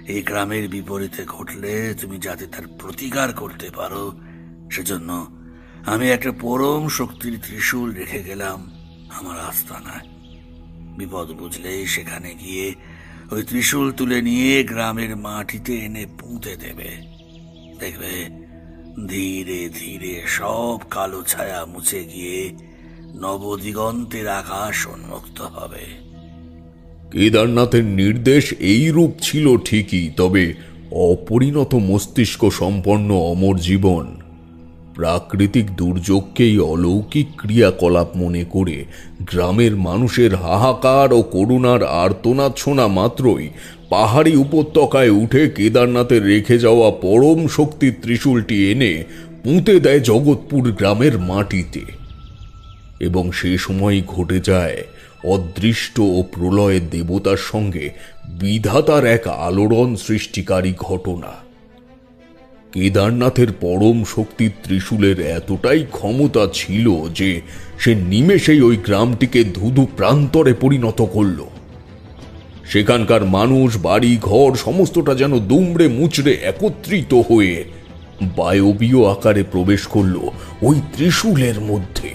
[SPEAKER 3] এই গ্রামের বিপরীতে ঘটলে তুমি যাতে তার প্রতিকার করতে পারো, সেজন্য আমি একটা পরম শক্তির ত্রিশূল রেখে গেলাম আমার আস্তানায়। বিপদ বুঝলেই সেখানে গিয়ে ওই ত্রিশূল তুলে নিয়ে গ্রামের মাটিতে এনে পুঁতে দেবে। দেখবে ধীরে ধীরে সব কালো ছায়া মুছে গিয়ে নবদিগন্তের আকাশ উন্মুক্ত হবে।
[SPEAKER 1] কেদারনাথের নির্দেশ এই রূপ ছিল ঠিকই, তবে অপরিণত মস্তিষ্ক সম্পন্ন অমর জীবন প্রাকৃতিক দুর্যোগকেই অলৌকিক ক্রিয়াকলাপ মনে করে গ্রামের মানুষের হাহাকার ও করুণার আর্তনাদ শোনা মাত্রই পাহাড়ি উপত্যকায় উঠে কেদারনাথের রেখে যাওয়া পরম শক্তির ত্রিশূলটি এনে পুঁতে দেয় জগৎপুর গ্রামের মাটিতে। এবং সে সময়ই ঘটে যায় অদৃষ্ট ও প্রলয়ের দেবতার সঙ্গে বিধাতার এক আলোড়ন সৃষ্টিকারী ঘটনা। কেদারনাথের পরম শক্তির ত্রিশূলের এতটাই ক্ষমতা ছিল যে সে নিমেষেই ওই গ্রামটিকে ধুধু প্রান্তরে পরিণত করল। সেখানকার মানুষ, বাড়ি ঘর সমস্তটা যেন দুমড়ে মুচড়ে একত্রিত হয়ে বায়বীয় আকারে প্রবেশ করল ওই ত্রিশূলের মধ্যে।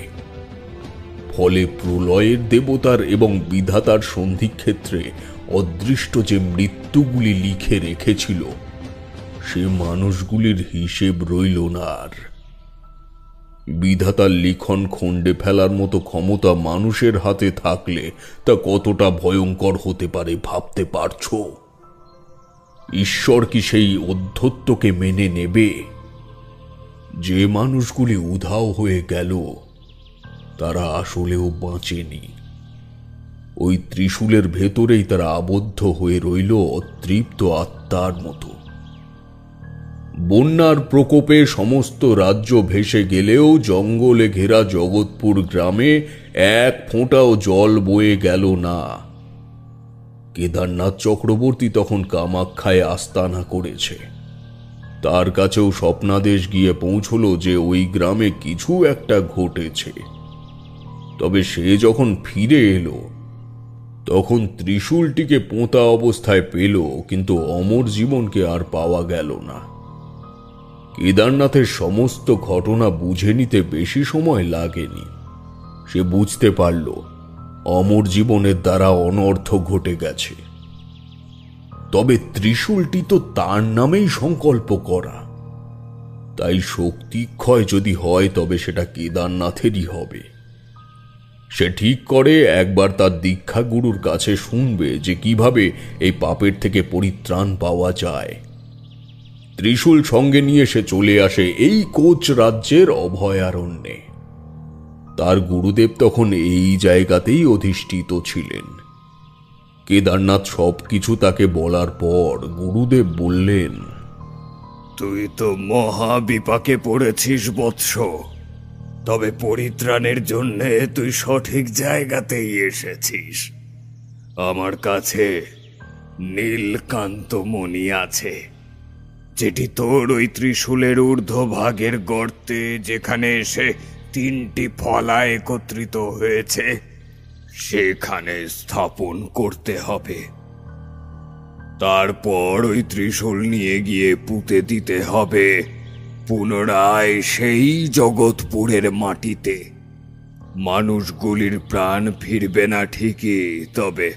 [SPEAKER 1] ফলে প্রলয়ের দেবতার এবং বিধাতার সন্ধিক্ষেত্রে অদৃষ্ট যে মৃত্যুগুলি লিখে রেখেছিল সে মানুষগুলির হিসেব রইল না আর। বিধাতার লিখন খণ্ডে ফেলার মতো ক্ষমতা মানুষের হাতে থাকলে তা কতটা ভয়ঙ্কর হতে পারে ভাবতে পারছো? ঈশ্বর কি সেই অধ্যত্বকে মেনে নেবে? যে মানুষগুলি উধাও হয়ে গেল তারা আসলেও বাঁচেনি। ওই ত্রিশূলের ভেতরেই তারা আবদ্ধ হয়ে রইল অতৃপ্ত আত্মার মতো। বন্যার প্রকোপে সমস্ত রাজ্য ভেসে গেলেও জঙ্গলে ঘেরা জগৎপুর গ্রামে এক ফোঁটাও জল বয়ে গেল না। কেদারনাথ চক্রবর্তী তখন কামাখ্যায় আস্তানা করেছে। তার কাছেও স্বপ্নাদেশ গিয়ে পৌঁছল যে ওই গ্রামে কিছু একটা ঘটেছে। তবে সে যখন ফিরে এলো তখন ত্রিশূলটিকে পোঁতা অবস্থায় পেল, কিন্তু অমর জীবনকে আর পাওয়া গেল না। কেদারনাথের সমস্ত ঘটনা বুঝে নিতে বেশি সময় লাগেনি। সে বুঝতে পারল অমর জীবনের দ্বারা অনর্থ ঘটে গেছে। তবে ত্রিশূলটি তো তার নামেই সংকল্প করা, তাই শক্তিক্ষয় যদি হয় তবে সেটা কেদারনাথেরই হবে। সে ঠিক করে একবার তার দীক্ষা গুরুর কাছে শুনবে যে কিভাবে এই পাপের থেকে পরিত্রাণ পাওয়া যায়। ত্রিশূল সঙ্গে নিয়ে সে চলে আসে এই কোচ রাজ্যের অভয়ারণ্যে। তার গুরুদেব তখন এই জায়গাতেই অধিষ্ঠিত ছিলেন। কেদারনাথ সবকিছু তাকে বলার পর গুরুদেব বললেন,
[SPEAKER 6] তুই তো মহা বিপাকে পড়েছিস বৎস, তবে পরিত্রাণের জন্য তুই সঠিক জায়গাতেই এসেছিস। আমার কাছে নীলকান্ত মণি আছে, যেটি তোর ওই ত্রিশূলের ঊর্ধ্বভাগের গর্তে, যেখানে এসে 3টি ফলা একত্রিত হয়েছে, সেখানে স্থাপন করতে হবে। তারপর ওই ত্রিশূল নিয়ে গিয়ে পুঁতে দিতে হবে পুনরায় সেই জগৎপুরের মাটিতে। মানুষগুলির প্রাণ ফিরবে না ঠিকই, তবে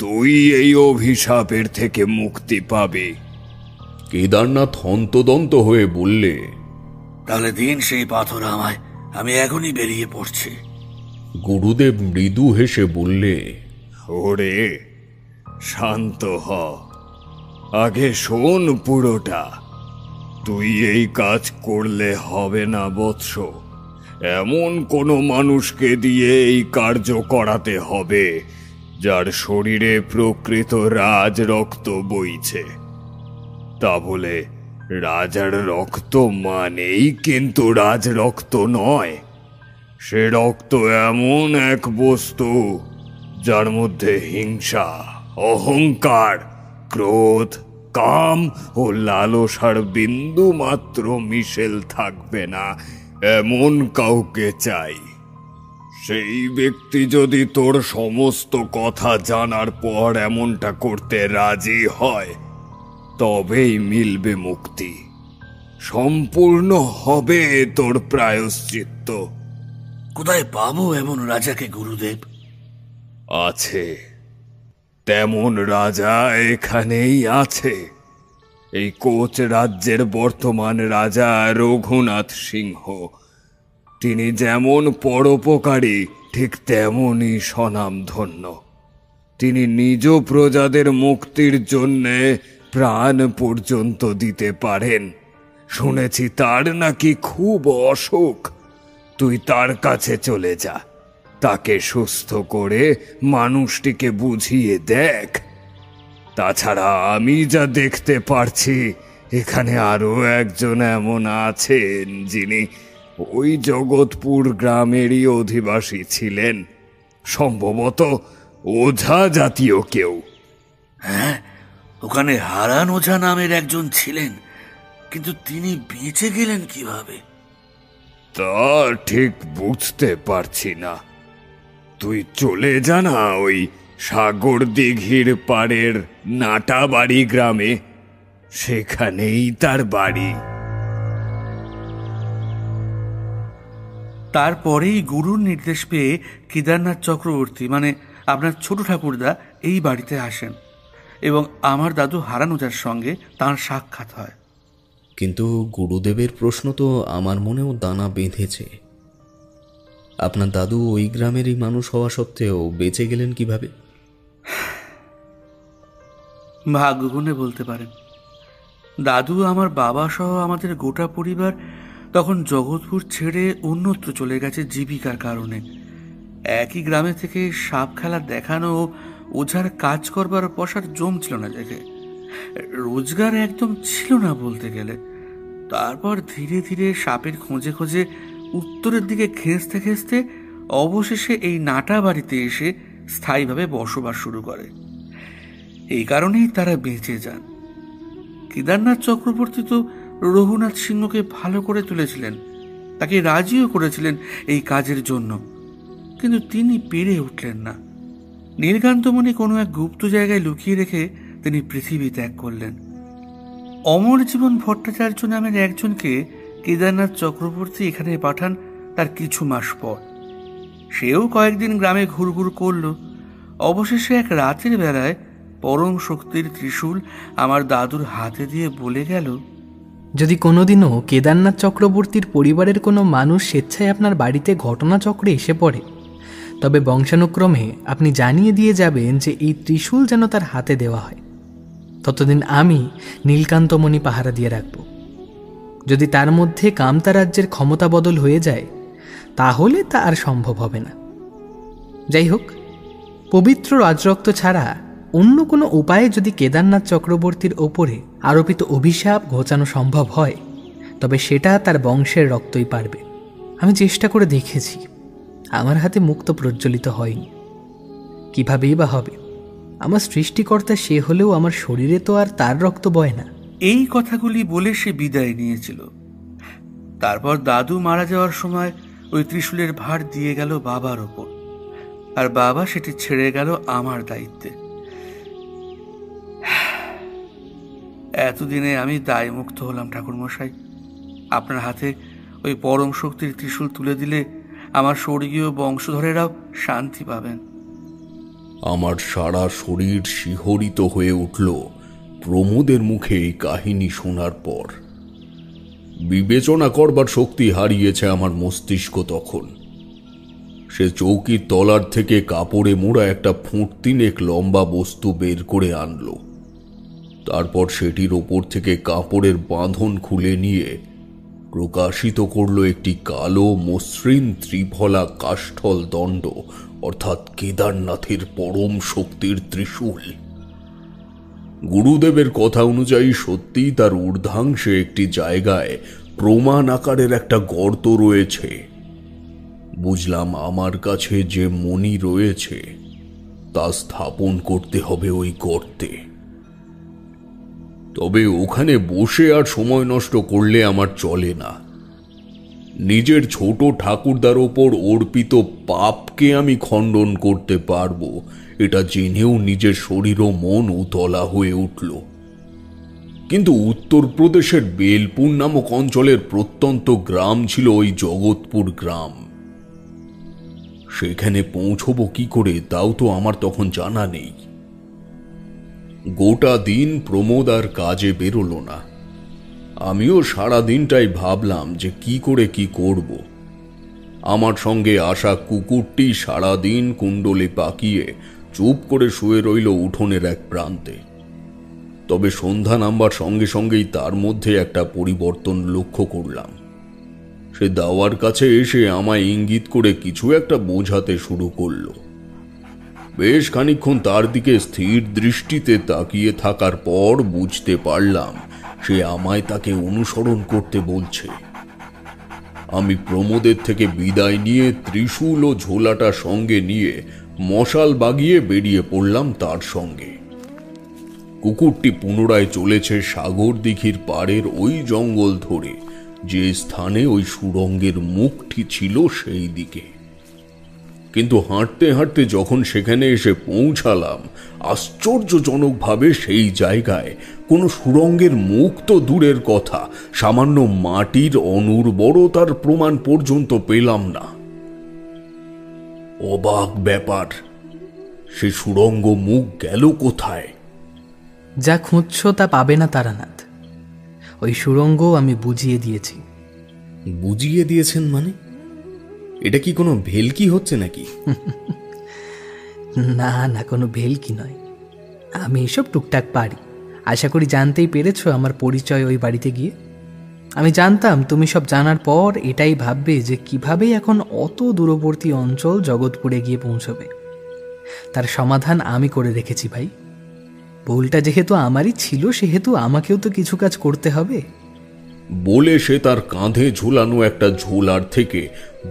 [SPEAKER 6] তুই এই অভিশাপের থেকে মুক্তি পাবি।
[SPEAKER 1] কেদারনাথ হন্তদন্ত হয়ে বললে,
[SPEAKER 3] তাহলে দিন সেই পাথর আমায়, আমি এখনই বেরিয়ে পড়ছি।
[SPEAKER 1] গুরুদেব মৃদু হেসে বললে,
[SPEAKER 6] ওরে শান্ত হ, আগে শোন পুরোটা। তুই এই কাজ করলে হবে না বৎস, এমন কোনো মানুষকে দিয়ে এই কার্য করাতে হবে যার শরীরে প্রকৃত রাজ রক্ত বইছে। তা বলে রাজার রক্ত মানেই কিন্তু রাজ রক্ত নয়। সে রক্ত এমন এক বস্তু যার মধ্যে হিংসা, অহংকার, ক্রোধ, কাম ও লালসার বিন্দু মাত্র মিশেল থাকবে না, এমন কাউকে চাই। সেই ব্যক্তি যদি তোর সমস্ত কথা জানার পর এমনটা করতে রাজি হয়, তবেই মিলবে মুক্তি, সম্পূর্ণ হবে তোর প্রায়শ্চিত্ত।
[SPEAKER 3] কোথায় পাবো এমন রাজাকে গুরুদেব?
[SPEAKER 6] আছে, তেমন রাজা এখানেই আছে। এই কোচ রাজ্যের বর্তমান রাজা রঘুনাথ সিংহ। তিনি যেমন পরোপকারী, ঠিক তেমনই স্বনামধন্য। তিনি নিজ প্রজাদের মুক্তির জন্যে প্রাণ পর্যন্ত দিতে পারেন। শুনেছি তার নাকি খুব অসুখ। তুই তার কাছে চলে যা, তাকে সুস্থ করে মানুষটিকে বুঝিয়ে দেখ। তাছাড়া আমি যা দেখতে পারছি, এখানে আরো একজন এমন আছেন যিনি ওই জগৎপুর গ্রামেরই অধিবাসী ছিলেন, সম্ভবত ওঝা জাতীয় কেউ।
[SPEAKER 3] হ্যাঁ, ওখানে হারান ওঝা নামের একজন ছিলেন, কিন্তু তিনি বেঁচে গেলেন কিভাবে?
[SPEAKER 6] তা ঠিক বুঝতে পারছি না। তুই চলে যা না ওই সাগর দিঘির পাড়ের নাটাবাড়ি গ্রামে, সেখানেই তার বাড়ি।
[SPEAKER 5] তারপরেই গুরুর নির্দেশ পেয়ে কেদারনাথ চক্রবর্তী, মানে আপনার ছোট ঠাকুরদা, এই বাড়িতে আসেন এবং আমার দাদু হারান ওঝার সঙ্গে তাঁর সাক্ষাৎ হয়।
[SPEAKER 2] কিন্তু গুরুদেবের প্রশ্ন তো আমার মনেও দানা বেঁধেছে। আপনার দাদু ওই গ্রামেরই মানুষ হওয়া সত্ত্বেও বেঁচে গেলেন কিভাবে?
[SPEAKER 5] ভাগ্যগুণে বলতে পারেন। দাদু, আমার বাবা সহ আমাদের গোটা পরিবার তখন জগৎপুর ছেড়ে অন্যত্র চলে গেছে জীবিকার কারণে। একই গ্রামে থেকে সাপ খেলা দেখানো ও ওঝার কাজ করবার বসার জম ছিল না দেখে। রোজগার একদম ছিল না বলতে গেলে। তারপর ধীরে ধীরে সাপের খোঁজে খোঁজে উত্তরের দিকে খেঁচতে খেঁচতে অবশেষে এই নাটা বাড়িতে এসে স্থায়ীভাবে বসবাস শুরু করে। এই কারণেই তারা বেঁচে যান। কেদারনাথ চক্রবর্তী তো রঘুনাথ সিংহকে ভালো করে তুলেছিলেন, তাকে রাজিও করেছিলেন এই কাজের জন্য, কিন্তু তিনি পেরে উঠলেন না। নীলকান্তমণি কোনো এক গুপ্ত জায়গায় লুকিয়ে রেখে তিনি পৃথিবী ত্যাগ করলেন। অমরজীবন ভট্টাচার্য নামের একজনকে কেদারনাথ চক্রবর্তী এখানে পাঠান তার কিছু মাস পর। সেও কয়েকদিন গ্রামে ঘুরঘুর করল। অবশেষে এক রাতের বেলায় পরম শক্তির ত্রিশূল আমার দাদুর হাতে দিয়ে বলে গেল,
[SPEAKER 4] যদি কোনোদিনও কেদারনাথ চক্রবর্তীর পরিবারের কোনো মানুষ স্বেচ্ছায় আপনার বাড়িতে ঘটনাচক্রে এসে পড়ে, তবে বংশানুক্রমে আপনি জানিয়ে দিয়ে যাবেন যে এই ত্রিশূল যেন তার হাতে দেওয়া হয়। ততদিন আমি নীলকান্তমণি পাহারা দিয়ে রাখব। যদি তার মধ্যে কামতা রাজ্যের ক্ষমতা বদল হয়ে যায়, তাহলে তা আর সম্ভব হবে না। যাই হোক, পবিত্র রাজরক্ত ছাড়া অন্য কোনো উপায়ে যদি কেদারনাথ চক্রবর্তীর ওপরে আরোপিত অভিশাপ ঘোচানো সম্ভব হয়, তবে সেটা তার বংশের রক্তই পারবে। আমি চেষ্টা করে দেখেছি, আমার হাতে মুক্ত প্রজ্বলিত হয়নি। কিভাবেই বা হবে? আমার সৃষ্টিকর্তা সে হলেও আমার শরীরে তো আর তার রক্ত বয় না।
[SPEAKER 5] এই কথাগুলি বলে সে বিদায় নিয়েছিল। তারপর দাদু মারা যাওয়ার সময় ওই ত্রিশূলের ভার দিয়ে গেল বাবার ওপর, আর বাবা সেটি ছেড়ে গেল আমার দায়িত্বে। এতদিনে আমি দায় মুক্ত হলাম ঠাকুরমশাই। আপনার হাতে ওই পরম শক্তির ত্রিশূল তুলে দিলে আমার স্বর্গীয় বংশধরেরাও শান্তি পাবেন।
[SPEAKER 1] আমার সারা শরীর শিহরিত হয়ে উঠল প্রমোদের মুখে এই কাহিনী শোনার পর। বিবেচনা করবার শক্তি হারিয়েছে আমার মস্তিষ্ক তখন। সে চৌকির তলার থেকে কাপড়ে মোড়া একটা ফুট তিনেক লম্বা বস্তু বের করে আনলো। তারপর সেটির ওপর থেকে কাপড়ের বাঁধন খুলে নিয়ে প্রকাশিত করল একটি কালো মসৃণ ত্রিফলা কাষ্ঠল দণ্ড, অর্থাৎ কেদারনাথের পরম শক্তির ত্রিশূল। গুরুদেবের কথা অনুযায়ী সত্যিই তার ঊর্ধ্বাংশে একটি জায়গায় প্রমাণ আকারের একটা গর্ত রয়েছে। বুঝলাম আমার কাছে যে মণি রয়েছে তা স্থাপন করতে হবে ওই গর্তে। তবে ওখানে বসে আর সময় নষ্ট করলে আমার চলে না। নিজের ছোট ঠাকুরদার ওপর অর্পিত পাপকে আমি খণ্ডন করতে পারবো, এটা জেনেও নিজের শরীর ও মন উতলা হয়ে উঠল। কিন্তু উত্তরপ্রদেশের বেলপুর নামক অঞ্চলের প্রত্যন্ত গ্রাম ছিল ওই জগৎপুর গ্রাম। সেখানে পৌঁছবো কি করে তাও তো আমার তখন জানা নেই। গোটা দিন প্রমোদ আর কাজে বেরোলো না। আমিও সারা দিনটাই ভাবলাম যে কি করে কি করব। আমার সঙ্গে আসা কুকুরটি সারাদিন কুণ্ডলে পাকিয়ে চুপ করে শুয়ে রইল উঠোনের এক প্রান্তে। তবে সন্ধ্যা নামবার সঙ্গে সঙ্গেই তার মধ্যে একটা পরিবর্তন লক্ষ্য করলাম। সে দাওয়ার কাছে এসে আমায় ইঙ্গিত করে কিছু একটা বোঝাতে শুরু করলো। বেশ খানিকক্ষণ তার দিকে স্থির দৃষ্টিতে তাকিয়ে থাকার পর বুঝতে পারলাম সে আমায় তাকে অনুসরণ করতে বলছে। আমি প্রমোদের থেকে বিদায় নিয়ে ত্রিশূল ও ঝোলাটা সঙ্গে নিয়ে মশাল বাগিয়ে বেরিয়ে পড়লাম তার সঙ্গে। কুকুরটি পুনরায় চলেছে সাগর দিঘির পাড়ের ওই জঙ্গল ধরে, যে স্থানে ওই সুড়ঙ্গের মুখটি ছিল সেই দিকে। কিন্তু হাঁটতে হাঁটতে যখন সেখানে এসে পৌঁছালাম, আশ্চর্যজনকভাবে সেই জায়গায় কোনো সুড়ঙ্গের মুখ তো দূরের কথা, সামান্য মাটির অনুর্বরতার প্রমাণ পর্যন্ত পেলাম না। অবাক ব্যাপার, সে সুড়ঙ্গ মুখ গেল কোথায়?
[SPEAKER 4] যা খুঁজছ তা পাবে না তারানাথ। ওই সুড়ঙ্গ আমি বুঝিয়ে দিয়েছি।
[SPEAKER 2] বুঝিয়ে দিয়েছেন মানে? এটা কি কোনো ভেলকি হচ্ছে নাকি?
[SPEAKER 4] না না, কোনো ভেলকি নয়। আমি এসব টুকটাক পারি। আশা করি জানতেই পেরেছো আমার পরিচয় ওই বাড়িতে গিয়ে। আমি জানতাম তুমি সব জানার পর এটাই ভাববে যে কিভাবে এখন অত দূরবর্তী অঞ্চল জগৎপুরে গিয়ে পৌঁছবে। তার সমাধান আমি করে রেখেছি ভাই। ভুলটা যেহেতু আমারই ছিল, সেহেতু আমাকেও তো কিছু কাজ করতে হবে।
[SPEAKER 1] বলে সে তার কাঁধে ঝুলানো একটা ঝোলার থেকে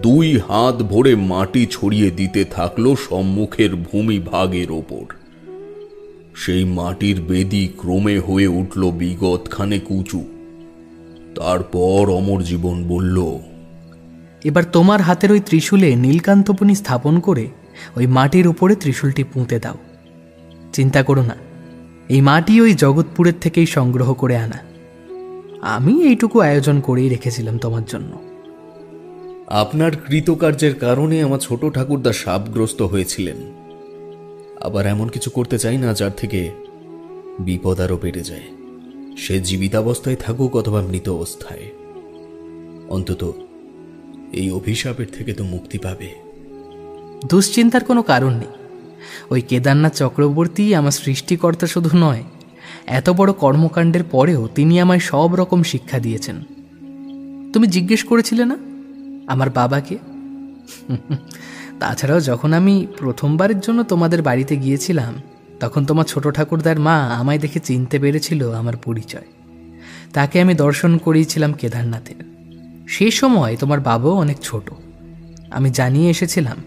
[SPEAKER 1] 2 হাত ভরে মাটি ছড়িয়ে দিতে থাকলো সম্মুখের ভূমি ভাগের ওপর। সেই মাটির বেদি ক্রমে হয়ে উঠল বিগত খানেক উঁচু। তারপর অমরজীবন বলল,
[SPEAKER 4] এবার তোমার হাতের ওই ত্রিশূলে নীলকান্তপনি স্থাপন করে ওই মাটির উপরে ত্রিশূলটি পুঁতে দাও। চিন্তা করো না, এই মাটি ওই জগৎপুরের থেকেই সংগ্রহ করে আনা। আমি এইটুকু আয়োজন করেই রেখেছিলাম তোমার জন্য।
[SPEAKER 2] আপনার কৃতকার্যের কারণে আমার ছোট ঠাকুরদা শাপগ্রস্ত হয়েছিলেন। আবার এমন কিছু করতে চাই না যার থেকে বিপদ আরও বেড়ে যায়, সে জীবিতাবস্থায় থাকুক অথবা মৃত অবস্থায়। অন্তত এই অভিশাপের থেকে তো মুক্তি পাবে।
[SPEAKER 4] দুশ্চিন্তার কোনো কারণ নেই। ওই কেদারনাথ চক্রবর্তী আমার সৃষ্টিকর্তা শুধু নয়, এত বড় কর্মকাণ্ডের পরেও তিনি আমায় সব রকম শিক্ষা দিয়েছেন। তুমি জিজ্ঞেস করেছিলে না আমার বাবাকে? তাছাড়াও যখন আমি প্রথমবারের জন্য তোমাদের বাড়িতে গিয়েছিলাম, তখন তোমার ছোট ঠাকুরদার মা আমায় দেখে চিনতে পেরেছিল আমার পরিচয়। তাকে আমি দর্শন করিয়েছিলাম কেদারনাথের। সেই সময় তোমার বাবাও অনেক ছোট। আমি জানিয়ে এসেছিলাম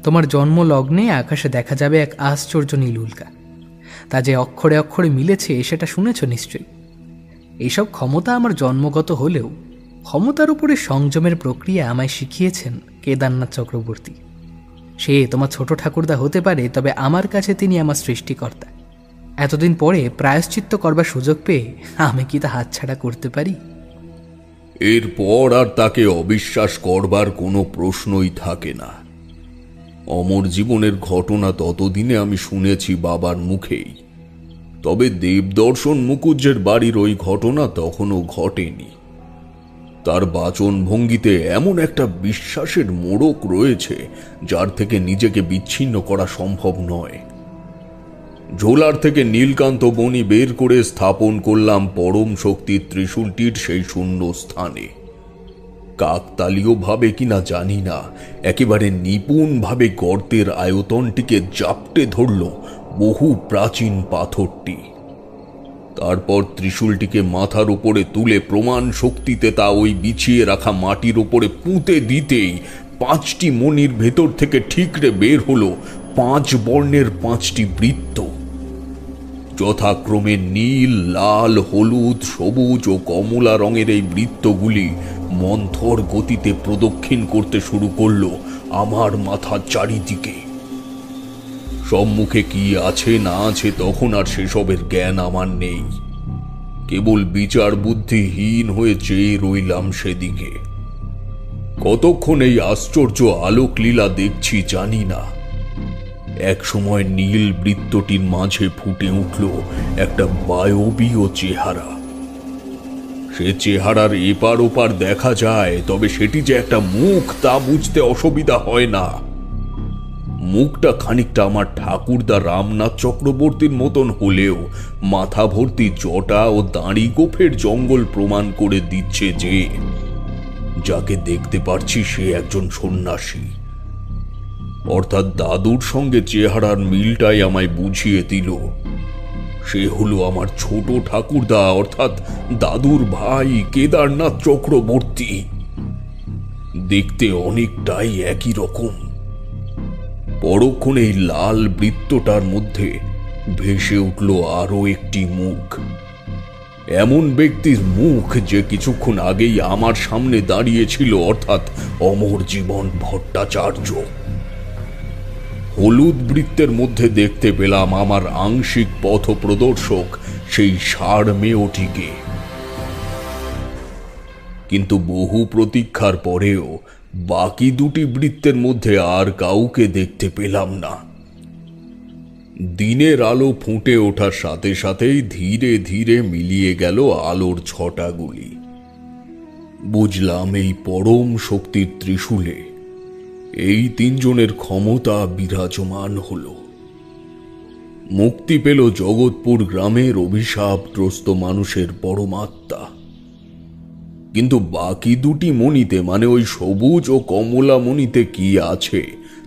[SPEAKER 4] তোমার জন্ম লগ্নে আকাশে দেখা যাবে এক আশ্চর্য নীল উল্কা। তা যে অক্ষরে অক্ষরে মিলেছে সেটা শুনেছ নিশ্চয়ই। এইসব ক্ষমতা আমার জন্মগত হলেও ক্ষমতার উপরে সংযমের প্রক্রিয়া আমায় শিখিয়েছেন কেদারনাথ চক্রবর্তী। সে তোমার ছোট ঠাকুরদা হতে পারে, তবে আমার কাছে তিনি আমার সৃষ্টিকর্তা। এতদিন পরে প্রায়শ্চিত্ত করবার সুযোগ পেয়ে আমি কি তা হাতছাড়া করতে পারি?
[SPEAKER 1] এরপর আর তাকে অবিশ্বাস করবার কোনো প্রশ্নই থাকে না। অমর জীবনের ঘটনা ততদিনে আমি শুনেছি বাবার মুখেই, তবে দেবদর্শন মুকুজ্জের বাড়ির ওই ঘটনা তখনও ঘটেনি। তার বাচন ভঙ্গিতে এমন একটা বিশ্বাসের মোড়ক রয়েছে যার থেকে নিজেকে বিচ্ছিন্ন করা সম্ভব নয়। ঝোলার থেকে নীলকান্ত বনি বের করে স্থাপন করলাম পরম শক্তির ত্রিশূলটির সেই শূন্য স্থানে। কাকতালীয়ভাবে কিনা জানি না, একেবারে নিপুণভাবে গর্তের আয়তনটিকে জাপটে ধরল বহু প্রাচীন পাথরটি। তারপর ত্রিশূলটিকে মাথার উপরে তুলে প্রমাণ শক্তিতে তা ওই বিছিয়ে রাখা মাটির উপরে পুঁতে দিতেই 5টি মণির ভেতর থেকে ঠিকরে বের হলো 5 বর্ণের 5টি বৃত্ত। যথাক্রমে নীল, লাল, হলুদ, সবুজ ও কমলা রঙের এই বৃত্তগুলি মন্থর গতিতে প্রদক্ষিণ করতে শুরু করলো আমার মাথার চারিদিকে। সম্মুখে কি আছে না আছে তখন আর সেসবের জ্ঞান আমার নেই। কেবল বিচার বুদ্ধিহীন হয়ে চেয়ে রইলাম সেদিকে। কতক্ষণ এই আশ্চর্য আলোক লীলা দেখছি জানি না। এক সময় নীল বৃত্তটির মাঝে ফুটে উঠল একটা বায়বীয় চেহারা। সে চেহারার এপার ওপার দেখা যায়, তবে সেটি যে একটা মুখ তা বুঝতে অসুবিধা হয় না। মুখটা খানিকটা আমার ঠাকুরদা রামনাথ চক্রবর্তীর মতন হলেও মাথা ভর্তি জটা ও দাঁড়ি গোফের জঙ্গল প্রমাণ করে দিচ্ছে যে যাকে দেখতে পারছি সে একজন সন্ন্যাসী। অর্থাৎ দাদুর সঙ্গে চেহারার মিলটাই আমায় বুঝিয়ে দিল সে হলো আমার ছোট ঠাকুরদা, অর্থাৎ দাদুর ভাই কেদারনাথ চক্রবর্তী। দেখতে অনেকটাই একই রকম। পরক্ষণে এই লাল বৃত্তটার মধ্যে ভেসে উঠল আরো একটি মুখ। এমন ব্যক্তির মুখ যে কিছুক্ষণ আগেই আমার সামনে দাঁড়িয়েছিল, অর্থাৎ অমর জীবন ভট্টাচার্য। হলুদ বৃত্তের মধ্যে দেখতে পেলাম আমার আংশিক পথ প্রদর্শক সেই ষাঁড় মেয়েটিকে। কিন্তু বহু প্রতীক্ষার পরেও বাকি দুটি বৃত্তের মধ্যে আর কাউকে দেখতে পেলাম না। দিনের আলো ফুটে ওঠার সাথে সাথেই ধীরে ধীরে মিলিয়ে গেল আলোর ছটাগুলি। বুঝলাম এই পরম শক্তির ত্রিশূলে এই 3 জনের ক্ষমতা বিরাজমান হল। মুক্তি পেল জগৎপুর গ্রামের অভিশাপগ্রস্ত মানুষের পরমাত্মা। কিন্তু বাকি দুটি মণিতে, মানে ওই সবুজ ও কমলা মণিতে কি আছে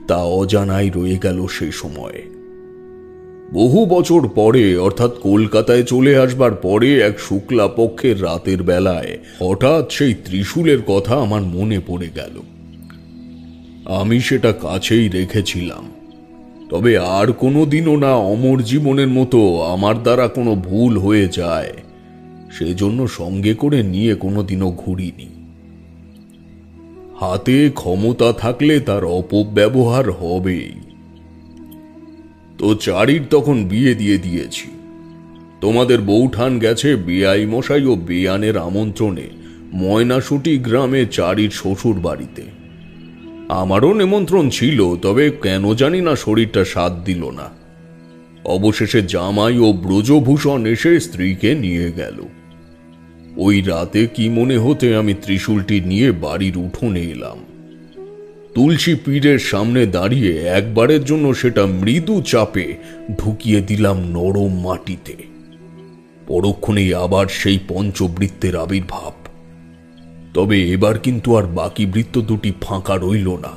[SPEAKER 1] তা অজানাই রয়ে গেল সে সময়। বহু বছর পরে, অর্থাৎ কলকাতায় চলে আসবার পরে এক শুক্লা পক্ষের রাতের বেলায় হঠাৎ সেই ত্রিশূলের কথা আমার মনে পড়ে গেল। আমি সেটা কাছেই রেখেছিলাম, তবে আর কোনোদিনও না অমর জীবনের মতো আমার দ্বারা কোনো ভুল হয়ে যায় সেজন্য সঙ্গে করে নিয়ে কোনোদিনও ঘুরিনি। হাতে ক্ষমতা থাকলে তার অপব্যবহার হবেই। তো চারির তখন বিয়ে দিয়ে দিয়েছি। তোমাদের বৌঠান গেছে বেয়াই মশাই ও বেয়ানের আমন্ত্রণে ময়নাশুটি গ্রামে চারির শ্বশুর বাড়িতে। আমারও নিমন্ত্রণ ছিল, তবে কেন জানি না শরীরটা সাথ দিল না। অবশেষে জামাই ও ব্রজভূষণ এসে স্ত্রীকে নিয়ে গেল। ওই রাতে কি মনে হতে আমি ত্রিশূলটি নিয়ে বাড়ির উঠোনে এলাম। তুলসী পীরের সামনে দাঁড়িয়ে একবারের জন্য সেটা মৃদু চাপে ঢুকিয়ে দিলাম নরম মাটিতে। পরক্ষণেই আবার সেই পঞ্চবৃত্তের আবির্ভাব। তবে এবার কিন্তু আর বাকি বৃত্ত দুটি ফাঁকা রইল না।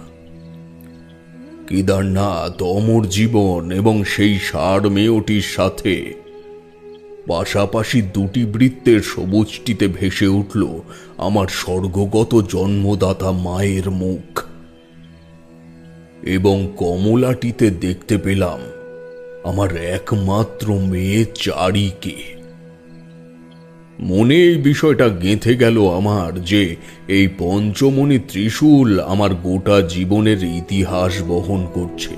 [SPEAKER 1] কেদারনাথ, অমর জীবন এবং সেই ষাঁড় মেয়েটির সাথে পাশাপাশি দুটি বৃত্তের সবুজটিতে ভেসে উঠল আমার স্বর্গগত জন্মদাতা মায়ের মুখ, এবং কমলাটিতে দেখতে পেলাম আমার একমাত্র মেয়ে চারীকে। মনে এই বিষয়টা গেঁথে গেল আমার যে এই পঞ্চমণি ত্রিশূল আমার গোটা জীবনের ইতিহাস বহন করছে।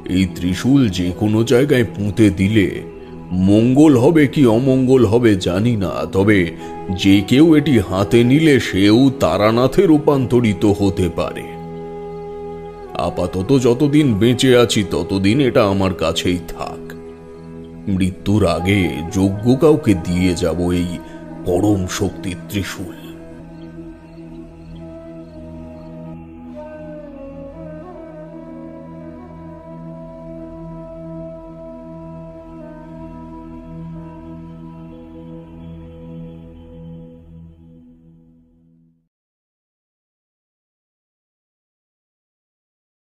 [SPEAKER 1] এই ত্রিশূল যে কোনো জায়গায় পুঁতে দিলে মঙ্গল হবে কি অমঙ্গল হবে জানি না, তবে যে কেউ এটি হাতে নিলে সেও তারানাথে রূপান্তরিত হতে পারে। আপাতত যতদিন বেঁচে আছি ততদিন এটা আমার কাছেই থাক। মৃত্যুর আগে যোগ্য কাউকে দিয়ে যাব এই পরম শক্তির ত্রিশূল।